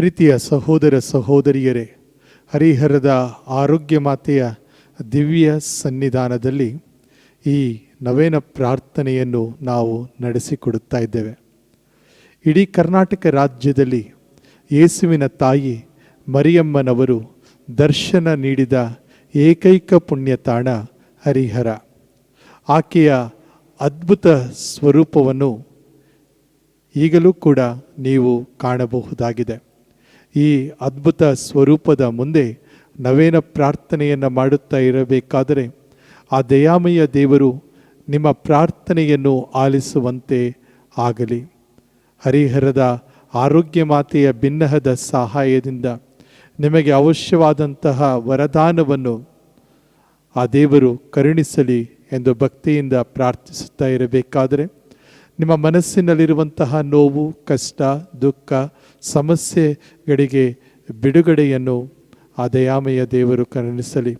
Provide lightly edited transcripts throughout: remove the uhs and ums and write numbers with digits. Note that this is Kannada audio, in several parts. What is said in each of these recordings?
ಪ್ರೀತಿಯ ಸಹೋದರ ಸಹೋದರಿಯರೇ, ಹರಿಹರದ ಆರೋಗ್ಯ ಮಾತೆಯ ದಿವ್ಯ ಸನ್ನಿಧಾನದಲ್ಲಿ ಈ ನವೇನ ಪ್ರಾರ್ಥನೆಯನ್ನು ನಾವು ನಡೆಸಿಕೊಡುತ್ತಾ ಇದ್ದೇವೆ. ಇಡೀ ಕರ್ನಾಟಕ ರಾಜ್ಯದಲ್ಲಿ ಯೇಸುವಿನ ತಾಯಿ ಮರಿಯಮ್ಮನವರು ದರ್ಶನ ನೀಡಿದ ಏಕೈಕ ಪುಣ್ಯತಾಣ ಹರಿಹರ. ಆಕೆಯ ಅದ್ಭುತ ಸ್ವರೂಪವನ್ನು ಈಗಲೂ ಕೂಡ ನೀವು ಕಾಣಬಹುದಾಗಿದೆ. ಈ ಅದ್ಭುತ ಸ್ವರೂಪದ ಮುಂದೆ ನವೇನ ಪ್ರಾರ್ಥನೆಯನ್ನು ಮಾಡುತ್ತಾ ಇರಬೇಕಾದರೆ ಆ ದಯಾಮಯ ದೇವರು ನಿಮ್ಮ ಪ್ರಾರ್ಥನೆಯನ್ನು ಆಲಿಸುವಂತೆ ಆಗಲಿ. ಹರಿಹರದ ಆರೋಗ್ಯ ಮಾತೆಯ ಬಿನ್ನಹದ ಸಹಾಯದಿಂದ ನಿಮಗೆ ಅವಶ್ಯವಾದಂತಹ ವರದಾನವನ್ನು ಆ ದೇವರು ಕರುಣಿಸಲಿ ಎಂದು ಭಕ್ತಿಯಿಂದ ಪ್ರಾರ್ಥಿಸುತ್ತಾ ಇರಬೇಕಾದರೆ ನಿಮ್ಮ ಮನಸ್ಸಿನಲ್ಲಿರುವಂತಹ ನೋವು, ಕಷ್ಟ, ದುಃಖ, ಸಮಸ್ಯೆಗಳಿಗೆ ಬಿಡುಗಡೆಯನ್ನು ಆ ದಯಾಮಯ ದೇವರು ಕರುಣಿಸಲಿ.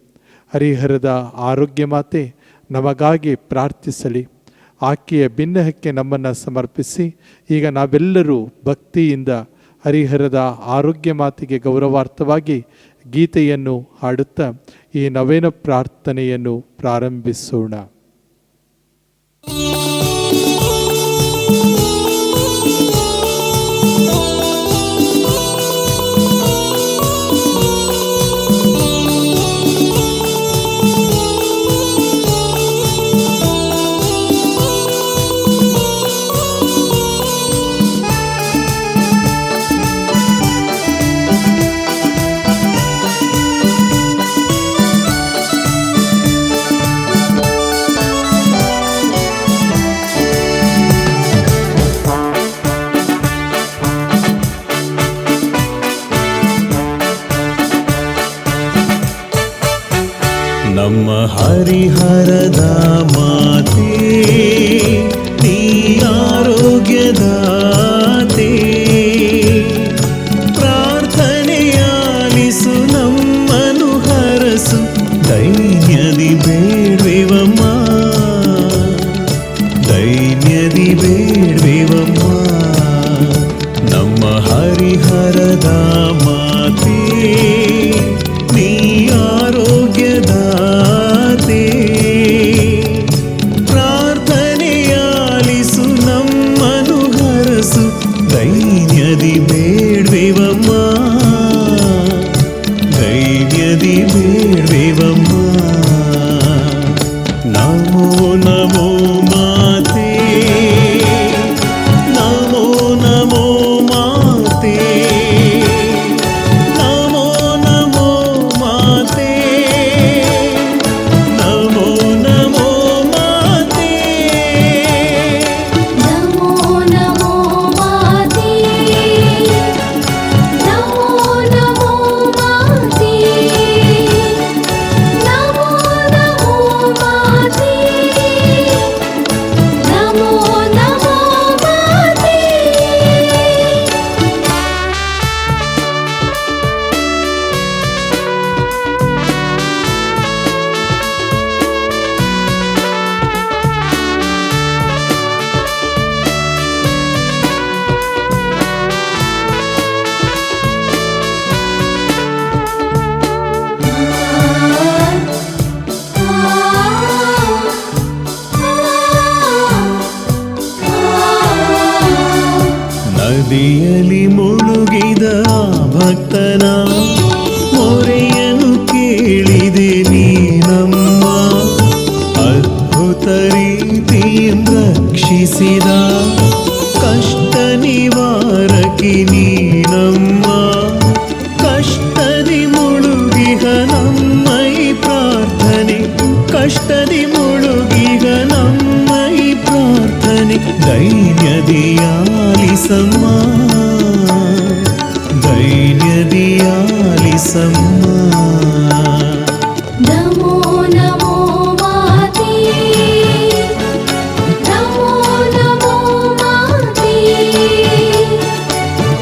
ಹರಿಹರದ ಆರೋಗ್ಯ ಮಾತೆ ನಮಗಾಗಿ ಪ್ರಾರ್ಥಿಸಲಿ. ಆಕೆಯ ಬಿನ್ನಹಕ್ಕೆ ನಮ್ಮನ್ನು ಸಮರ್ಪಿಸಿ ಈಗ ನಾವೆಲ್ಲರೂ ಭಕ್ತಿಯಿಂದ ಹರಿಹರದ ಆರೋಗ್ಯ ಮಾತೆಗೆ ಗೌರವಾರ್ಥವಾಗಿ ಗೀತೆಯನ್ನು ಹಾಡುತ್ತಾ ಈ ನವೇನ ಪ್ರಾರ್ಥನೆಯನ್ನು ಪ್ರಾರಂಭಿಸೋಣ. ನಮ್ಮ ಹರಿಹರದ ಮಾತೆ ನೀ ಆರೋಗ್ಯದಾತೆ, ಪ್ರಾರ್ಥನೆಯಾಲಿಸು ನಮ್ಮನು ಹರಸು, ದೈನ್ಯದಿ ಬೇಡ್ವೆವಮ್ಮ, ದೈನ್ಯದಿ ಬೇಡ್ವೆವಮ್ಮ. ನಮ್ಮ ಹರಿಹರದ ಮಾತೆ ನೀ ಆರೋಗ್ಯದಾತೆ, ಪ್ರಾರ್ಥನೆಯಾಲಿಸು ನಮ್ಮನು ಹರಸು, ದೈನ್ಯದಿ ಬೇಡ್ವೆವಮ್ಮ, ದೈನ್ಯದಿ ಬೇಡ್ವೆವಮ್ಮ. ನಮೋ ನಮೋ ಮಾತೆ, ನಮೋ ನಮೋ ಮಾತೆ, ನಮೋ ನಮೋ ಮಾತೆ, ನಮೋ ನಮೋ ಮಾತೆ, ನಮೋ ನಮೋ ಮಾತೆ, ನಮೋ ನಮೋ ಮಾತೆ, ನಮೋ ನಮೋ ಮಾತೆ, ನಮೋ ನಮೋ ಮಾತೆ. ನದಿಯಲ್ಲಿ ಮುಳುಗಿದ ಭಕ್ತನ ಮೊರೆಯನ್ನು ಕೇಳಿದೆ ನೀನಮ್ಮ, ಅದ್ಭುತ ರೀತಿಯಿಂದ ರಕ್ಷಿಸಿದ ಕಷ್ಟ ನಿವಾರಕಿ ನೀನಮ್ಮ. ಕಷ್ಟದಿ ಮುಳುಗಿಗ ನಮ್ಮ ಈ ಪ್ರಾರ್ಥನೆ, ಕಷ್ಟದಿ ಮುಳುಗಿಗ ನಮ್ಮ ಈ ಪ್ರಾರ್ಥನೆ, ದೈನ್ಯದಿಯಾಲಿಸಮ್ಮ, ದೈನ್ಯದಿಯಾಲಿಸಮ್ಮ. ನಮೋ ನಮೋ ಮಾತೆ, ನಮೋ ನಮೋ ಮಾತೆ,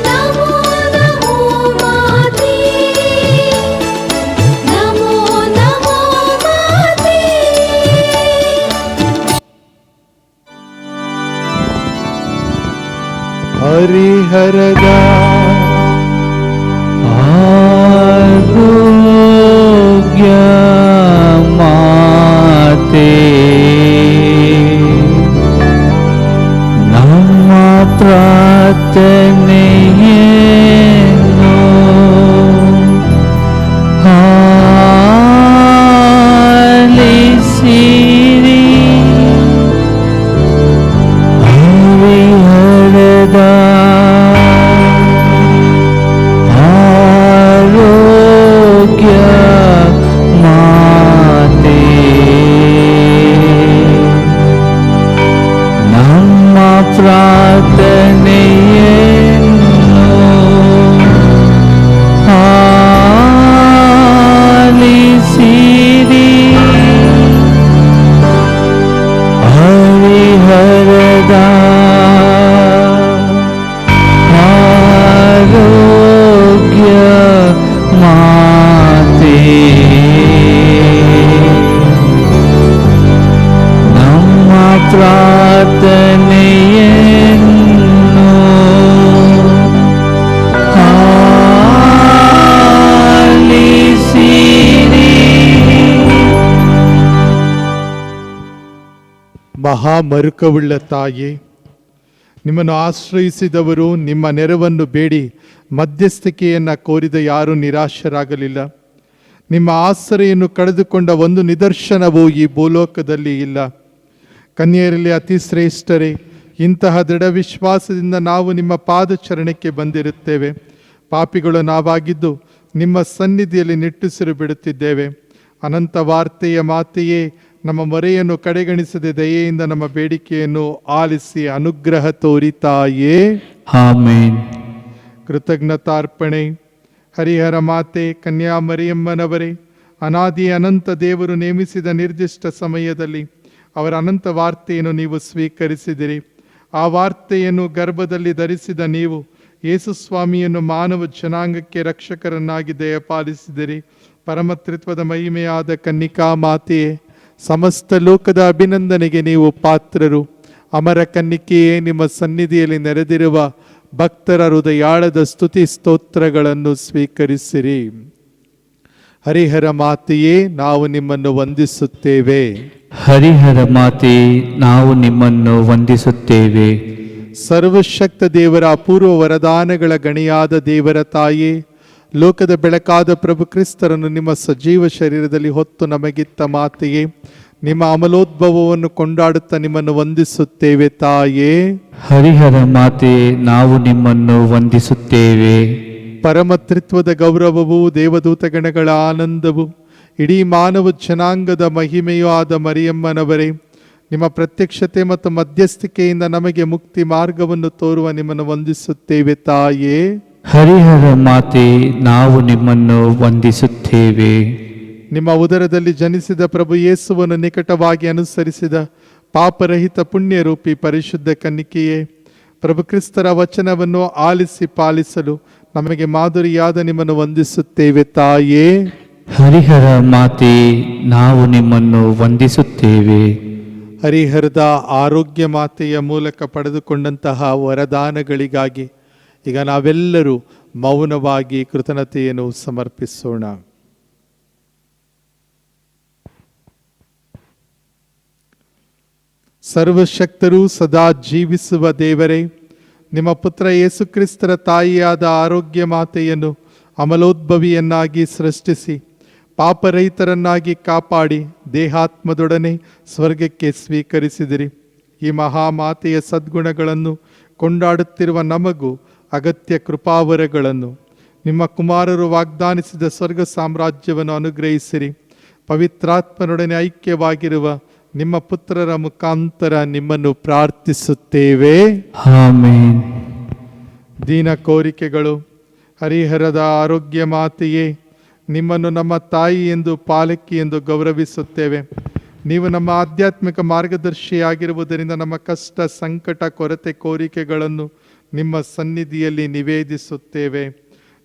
ನಮೋ ನಮೋ ಮಾತೆ, ನಮೋ ನಮೋ ಮಾತೆ. ಹರಿಹರದ ಪ್ರಾರ್ಥನೆಯನ್ನು ಆಲಿಸಿರಿ. ಹರಿಹರದ ಆರೋಗ್ಯ ಮಾತೆ, ನಮ್ಮ ಪ್ರಾರ್ಥನೆಯನ್ನು ಆಲಿಸಿರಿ. ಹರಿಹರದ ಆರೋಗ್ಯ ಮಾತೆ, ನಮ್ಮ ಪ್ರಾರ್ಥನೆಯನ್ನು ಆಲಿಸಿರಿ. ಮಹಾಮರುಕವುಳ್ಳ ತಾಯೇ, ನಿಮ್ಮನ್ನು ಆಶ್ರಯಿಸಿದವರು ನಿಮ್ಮ ನೆರವನ್ನು ಬೇಡಿ ಮಧ್ಯಸ್ಥಿಕೆಯನ್ನು ಕೋರಿದ ಯಾರೂ ನಿರಾಶರಾಗಲಿಲ್ಲ. ನಿಮ್ಮ ಆಸರೆಯನ್ನು ಕಳೆದುಕೊಂಡ ಒಂದು ನಿದರ್ಶನವೂ ಈ ಭೂಲೋಕದಲ್ಲಿ ಇಲ್ಲ. ಕನ್ಯೆಯರಲ್ಲಿ ಅತಿ ಶ್ರೇಷ್ಠರೇ, ಇಂತಹ ದೃಢ ವಿಶ್ವಾಸದಿಂದ ನಾವು ನಿಮ್ಮ ಪಾದಚರಣಕ್ಕೆ ಬಂದಿರುತ್ತೇವೆ. ಪಾಪಿಗಳು ನಾವಾಗಿದ್ದು ನಿಮ್ಮ ಸನ್ನಿಧಿಯಲ್ಲಿ ನಿಟ್ಟುಸಿರು ಬಿಡುತ್ತಿದ್ದೇವೆ. ಅನಂತ ವಾರ್ತೆಯ ಮಾತೆಯೇ, ನಮ್ಮ ಮೊರೆಯನ್ನು ಕಡೆಗಣಿಸದೆ ದಯೆಯಿಂದ ನಮ್ಮ ಬೇಡಿಕೆಯನ್ನು ಆಲಿಸಿ ಅನುಗ್ರಹ ತೋರಿತಾಯೇ. ಆಮೆನ್. ಕೃತಜ್ಞತಾರ್ಪಣೆ. ಹರಿಹರ ಮಾತೆ ಕನ್ಯಾ ಮರಿಯಮ್ಮನವರೇ, ಅನಾದಿ ಅನಂತ ದೇವರು ನೇಮಿಸಿದ ನಿರ್ದಿಷ್ಟ ಸಮಯದಲ್ಲಿ ಅವರ ಅನಂತ ವಾರ್ತೆಯನ್ನು ನೀವು ಸ್ವೀಕರಿಸಿದಿರಿ. ಆ ವಾರ್ತೆಯನ್ನು ಗರ್ಭದಲ್ಲಿ ಧರಿಸಿದ ನೀವು ಯೇಸುಸ್ವಾಮಿಯನ್ನು ಮಾನವ ಜನಾಂಗಕ್ಕೆ ರಕ್ಷಕರನ್ನಾಗಿ ದಯಪಾಲಿಸಿದಿರಿ. ಪರಮತ್ರಿತ್ವದ ಮಹಿಮೆಯಾದ ಕನ್ನಿಕಾ ಮಾತೆಯೇ, ಸಮಸ್ತ ಲೋಕದ ಅಭಿನಂದನೆಗೆ ನೀವು ಪಾತ್ರರು. ಅಮರ ಕನ್ನಿಕೆಯೇ, ನಿಮ್ಮ ಸನ್ನಿಧಿಯಲ್ಲಿ ನೆರೆದಿರುವ ಭಕ್ತರ ಹೃದಯಾಳದ ಸ್ತುತಿ ಸ್ತೋತ್ರಗಳನ್ನು ಸ್ವೀಕರಿಸಿರಿ. ಹರಿಹರ ಮಾತೆಯೇ, ನಾವು ನಿಮ್ಮನ್ನು ವಂದಿಸುತ್ತೇವೆ. ಹರಿಹರ ಮಾತೆ, ನಾವು ನಿಮ್ಮನ್ನು ವಂದಿಸುತ್ತೇವೆ. ಸರ್ವಶಕ್ತ ದೇವರ ಅಪೂರ್ವ ವರದಾನಗಳ ಗಣಿಯಾದ ದೇವರ ತಾಯೇ, ಲೋಕದ ಬೆಳಕಾದ ಪ್ರಭು ಕ್ರಿಸ್ತರನ್ನು ನಿಮ್ಮ ಸಜೀವ ಶರೀರದಲ್ಲಿ ಹೊತ್ತು ನಮಗಿತ್ತ ಮಾತೆಯೇ, ನಿಮ್ಮ ಅಮಲೋದ್ಭವವನ್ನು ಕೊಂಡಾಡುತ್ತಾ ನಿಮ್ಮನ್ನು ವಂದಿಸುತ್ತೇವೆ ತಾಯೇ. ಹರಿಹರ ಮಾತೆ, ನಾವು ನಿಮ್ಮನ್ನು ವಂದಿಸುತ್ತೇವೆ. ಪರಮತ್ರಿತ್ವದ ಗೌರವವು, ದೇವದೂತಗಣಗಳ ಆನಂದವು, ಇಡೀ ಮಾನವ ಜನಾಂಗದ ಮಹಿಮೆಯೂ ಆದ ಮರಿಯಮ್ಮನವರೇ, ನಿಮ್ಮ ಪ್ರತ್ಯಕ್ಷತೆ ಮತ್ತು ಮಧ್ಯಸ್ಥಿಕೆಯಿಂದ ನಮಗೆ ಮುಕ್ತಿ ಮಾರ್ಗವನ್ನು ತೋರುವ ನಿಮ್ಮನ್ನು ವಂದಿಸುತ್ತೇವೆ ತಾಯೇ. ಹರಿಹರ ಮಾತೆ, ನಾವು ನಿಮ್ಮನ್ನು ವಂದಿಸುತ್ತೇವೆ. ನಿಮ್ಮ ಉದರದಲ್ಲಿ ಜನಿಸಿದ ಪ್ರಭು ಯೇಸುವನ್ನು ನಿಕಟವಾಗಿ ಅನುಸರಿಸಿದ ಪಾಪರಹಿತ ಪುಣ್ಯರೂಪಿ ಪರಿಶುದ್ಧ ಕನ್ನಿಕೆಯೇ, ಪ್ರಭು ಕ್ರಿಸ್ತರ ವಚನವನ್ನು ಆಲಿಸಿ ಪಾಲಿಸಲು ನಮಗೆ ಮಾದರಿಯಾದ ನಿಮ್ಮನ್ನು ವಂದಿಸುತ್ತೇವೆ ತಾಯೇ. ಹರಿಹರ ಮಾತೆ, ನಾವು ನಿಮ್ಮನ್ನು ವಂದಿಸುತ್ತೇವೆ. ಹರಿಹರದ ಆರೋಗ್ಯ ಮಾತೆಯ ಮೂಲಕ ಪಡೆದುಕೊಂಡಂತಹ ವರದಾನಗಳಿಗಾಗಿ ಈಗ ನಾವೆಲ್ಲರೂ ಮೌನವಾಗಿ ಕೃತಜ್ಞತೆಯನ್ನು ಸಮರ್ಪಿಸೋಣ. ಸರ್ವಶಕ್ತರೂ ಸದಾ ಜೀವಿಸುವ ದೇವರೇ, ನಿಮ್ಮ ಪುತ್ರ ಯೇಸುಕ್ರಿಸ್ತರ ತಾಯಿಯಾದ ಆರೋಗ್ಯ ಮಾತೆಯನ್ನು ಅಮಲೋದ್ಭವಿಯನ್ನಾಗಿ ಸೃಷ್ಟಿಸಿ ಪಾಪರಹಿತರನ್ನಾಗಿ ಕಾಪಾಡಿ ದೇಹಾತ್ಮದೊಡನೆ ಸ್ವರ್ಗಕ್ಕೆ ಸ್ವೀಕರಿಸಿದಿರಿ. ಈ ಮಹಾಮಾತೆಯ ಸದ್ಗುಣಗಳನ್ನು ಕೊಂಡಾಡುತ್ತಿರುವ ನಮಗೂ ಅಗತ್ಯ ಕೃಪಾವರಗಳನ್ನು, ನಿಮ್ಮ ಕುಮಾರರು ವಾಗ್ದಾನಿಸಿದ ಸ್ವರ್ಗ ಸಾಮ್ರಾಜ್ಯವನ್ನು ಅನುಗ್ರಹಿಸಿರಿ. ಪವಿತ್ರಾತ್ಮನೊಡನೆ ಐಕ್ಯವಾಗಿರುವ ನಿಮ್ಮ ಪುತ್ರರ ಮುಖಾಂತರ ನಿಮ್ಮನ್ನು ಪ್ರಾರ್ಥಿಸುತ್ತೇವೆ. ಆಮೆನ್. ದೀನ ಕೋರಿಕೆಗಳು. ಹರಿಹರದ ಆರೋಗ್ಯ ಮಾತೆಯೇ, ನಿಮ್ಮನ್ನು ನಮ್ಮ ತಾಯಿ ಎಂದು, ಪಾಲಕಿ ಎಂದು ಗೌರವಿಸುತ್ತೇವೆ. ನೀವು ನಮ್ಮ ಆಧ್ಯಾತ್ಮಿಕ ಮಾರ್ಗದರ್ಶಿಯಾಗಿರುವುದರಿಂದ ನಮ್ಮ ಕಷ್ಟ, ಸಂಕಟ, ಕೊರತೆ, ಕೋರಿಕೆಗಳನ್ನು ನಿಮ್ಮ ಸನ್ನಿಧಿಯಲ್ಲಿ ನಿವೇದಿಸುತ್ತೇವೆ.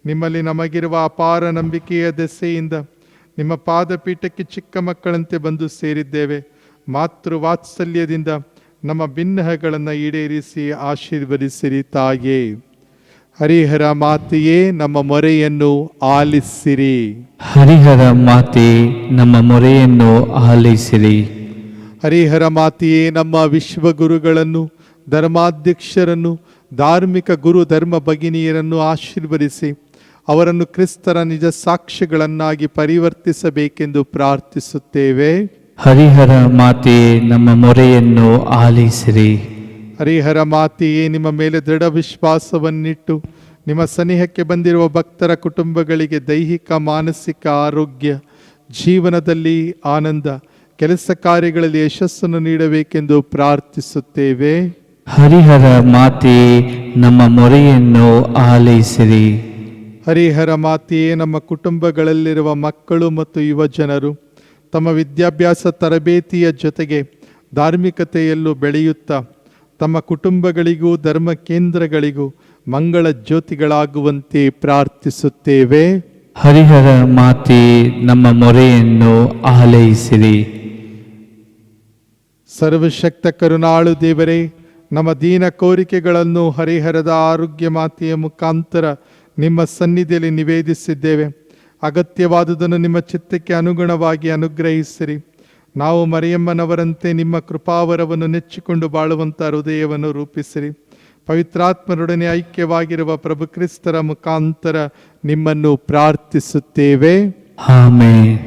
ನಿಮ್ಮಲ್ಲಿ ನಮಗಿರುವ ಅಪಾರ ನಂಬಿಕೆಯ ದೆಸೆಯಿಂದ ನಿಮ್ಮ ಪಾದಪೀಠಕ್ಕೆ ಚಿಕ್ಕ ಮಕ್ಕಳಂತೆ ಬಂದು ಸೇರಿದ್ದೇವೆ. ಮಾತೃ ವಾತ್ಸಲ್ಯದಿಂದ ನಮ್ಮ ಭಿನ್ನಹಗಳನ್ನು ಈಡೇರಿಸಿ ಆಶೀರ್ವದಿಸಿರಿ ತಾಯೇ. ಹರಿಹರ ಮಾತೆಯೇ, ನಮ್ಮ ಮೊರೆಯನ್ನು ಆಲಿಸಿರಿ. ಹರಿಹರ ಮಾತೆ, ನಮ್ಮ ಮೊರೆಯನ್ನು ಆಲಿಸಿರಿ. ಹರಿಹರ ಮಾತೆಯೇ, ನಮ್ಮ ವಿಶ್ವಗುರುಗಳನ್ನು, ಧರ್ಮಾಧ್ಯಕ್ಷರನ್ನು, ಧಾರ್ಮಿಕ ಗುರು ಧರ್ಮ ಭಗಿನಿಯರನ್ನು ಆಶೀರ್ವದಿಸಿ ಅವರನ್ನು ಕ್ರಿಸ್ತರ ನಿಜ ಸಾಕ್ಷಿಗಳನ್ನಾಗಿ ಪರಿವರ್ತಿಸಬೇಕೆಂದು ಪ್ರಾರ್ಥಿಸುತ್ತೇವೆ. ಹರಿಹರ ಮಾತೆಯೇ ನಮ್ಮ ಮೊರೆಯನ್ನು ಆಲಿಸಿರಿ. ಹರಿಹರ ಮಾತೆಯೇ, ನಿಮ್ಮ ಮೇಲೆ ದೃಢ ವಿಶ್ವಾಸವನ್ನಿಟ್ಟು ನಿಮ್ಮ ಸನಿಹಕ್ಕೆ ಬಂದಿರುವ ಭಕ್ತರ ಕುಟುಂಬಗಳಿಗೆ ದೈಹಿಕ ಮಾನಸಿಕ ಆರೋಗ್ಯ, ಜೀವನದಲ್ಲಿ ಆನಂದ, ಕೆಲಸ ಕಾರ್ಯಗಳಲ್ಲಿ ಯಶಸ್ಸನ್ನು ನೀಡಬೇಕೆಂದು ಪ್ರಾರ್ಥಿಸುತ್ತೇವೆ. ಹರಿಹರ ಮಾತೆಯೇ ನಮ್ಮ ಮೊರೆಯನ್ನು ಆಲಿಸಿರಿ. ಹರಿಹರ ಮಾತೆಯೇ, ನಮ್ಮ ಕುಟುಂಬಗಳಲ್ಲಿರುವ ಮಕ್ಕಳು ಮತ್ತು ಯುವ ಜನರು ತಮ್ಮ ವಿದ್ಯಾಭ್ಯಾಸ ತರಬೇತಿಯ ಜೊತೆಗೆ ಧಾರ್ಮಿಕತೆಯಲ್ಲೂ ಬೆಳೆಯುತ್ತಾ ತಮ್ಮ ಕುಟುಂಬಗಳಿಗೂ ಧರ್ಮ ಕೇಂದ್ರಗಳಿಗೂ ಮಂಗಳ ಜ್ಯೋತಿಗಳಾಗುವಂತೆ ಪ್ರಾರ್ಥಿಸುತ್ತೇವೆ. ಹರಿಹರ ಮಾತೆಯೇ ನಮ್ಮ ಮೊರೆಯನ್ನು ಆಲೈಸಿರಿ. ಸರ್ವಶಕ್ತ ಕರುಣಾಳು ದೇವರೇ, ನಮ್ಮ ದೀನ ಕೋರಿಕೆಗಳನ್ನು ಹರಿಹರದ ಆರೋಗ್ಯ ಮಾತೆಯ ಮುಖಾಂತರ ನಿಮ್ಮ ಸನ್ನಿಧಿಯಲ್ಲಿ ನಿವೇದಿಸಿದ್ದೇವೆ. ಅಗತ್ಯವಾದುದನ್ನು ನಿಮ್ಮ ಚಿತ್ತಕ್ಕೆ ಅನುಗುಣವಾಗಿ ಅನುಗ್ರಹಿಸಿರಿ. ನಾವು ಮರಿಯಮ್ಮನವರಂತೆ ನಿಮ್ಮ ಕೃಪಾವರವನ್ನು ನೆಚ್ಚಿಕೊಂಡು ಬಾಳುವಂಥ ಹೃದಯವನ್ನು ರೂಪಿಸಿರಿ. ಪವಿತ್ರಾತ್ಮರೊಡನೆ ಐಕ್ಯವಾಗಿರುವ ಪ್ರಭು ಕ್ರಿಸ್ತರ ಮುಖಾಂತರ ನಿಮ್ಮನ್ನು ಪ್ರಾರ್ಥಿಸುತ್ತೇವೆ. ಆಮೆನ್.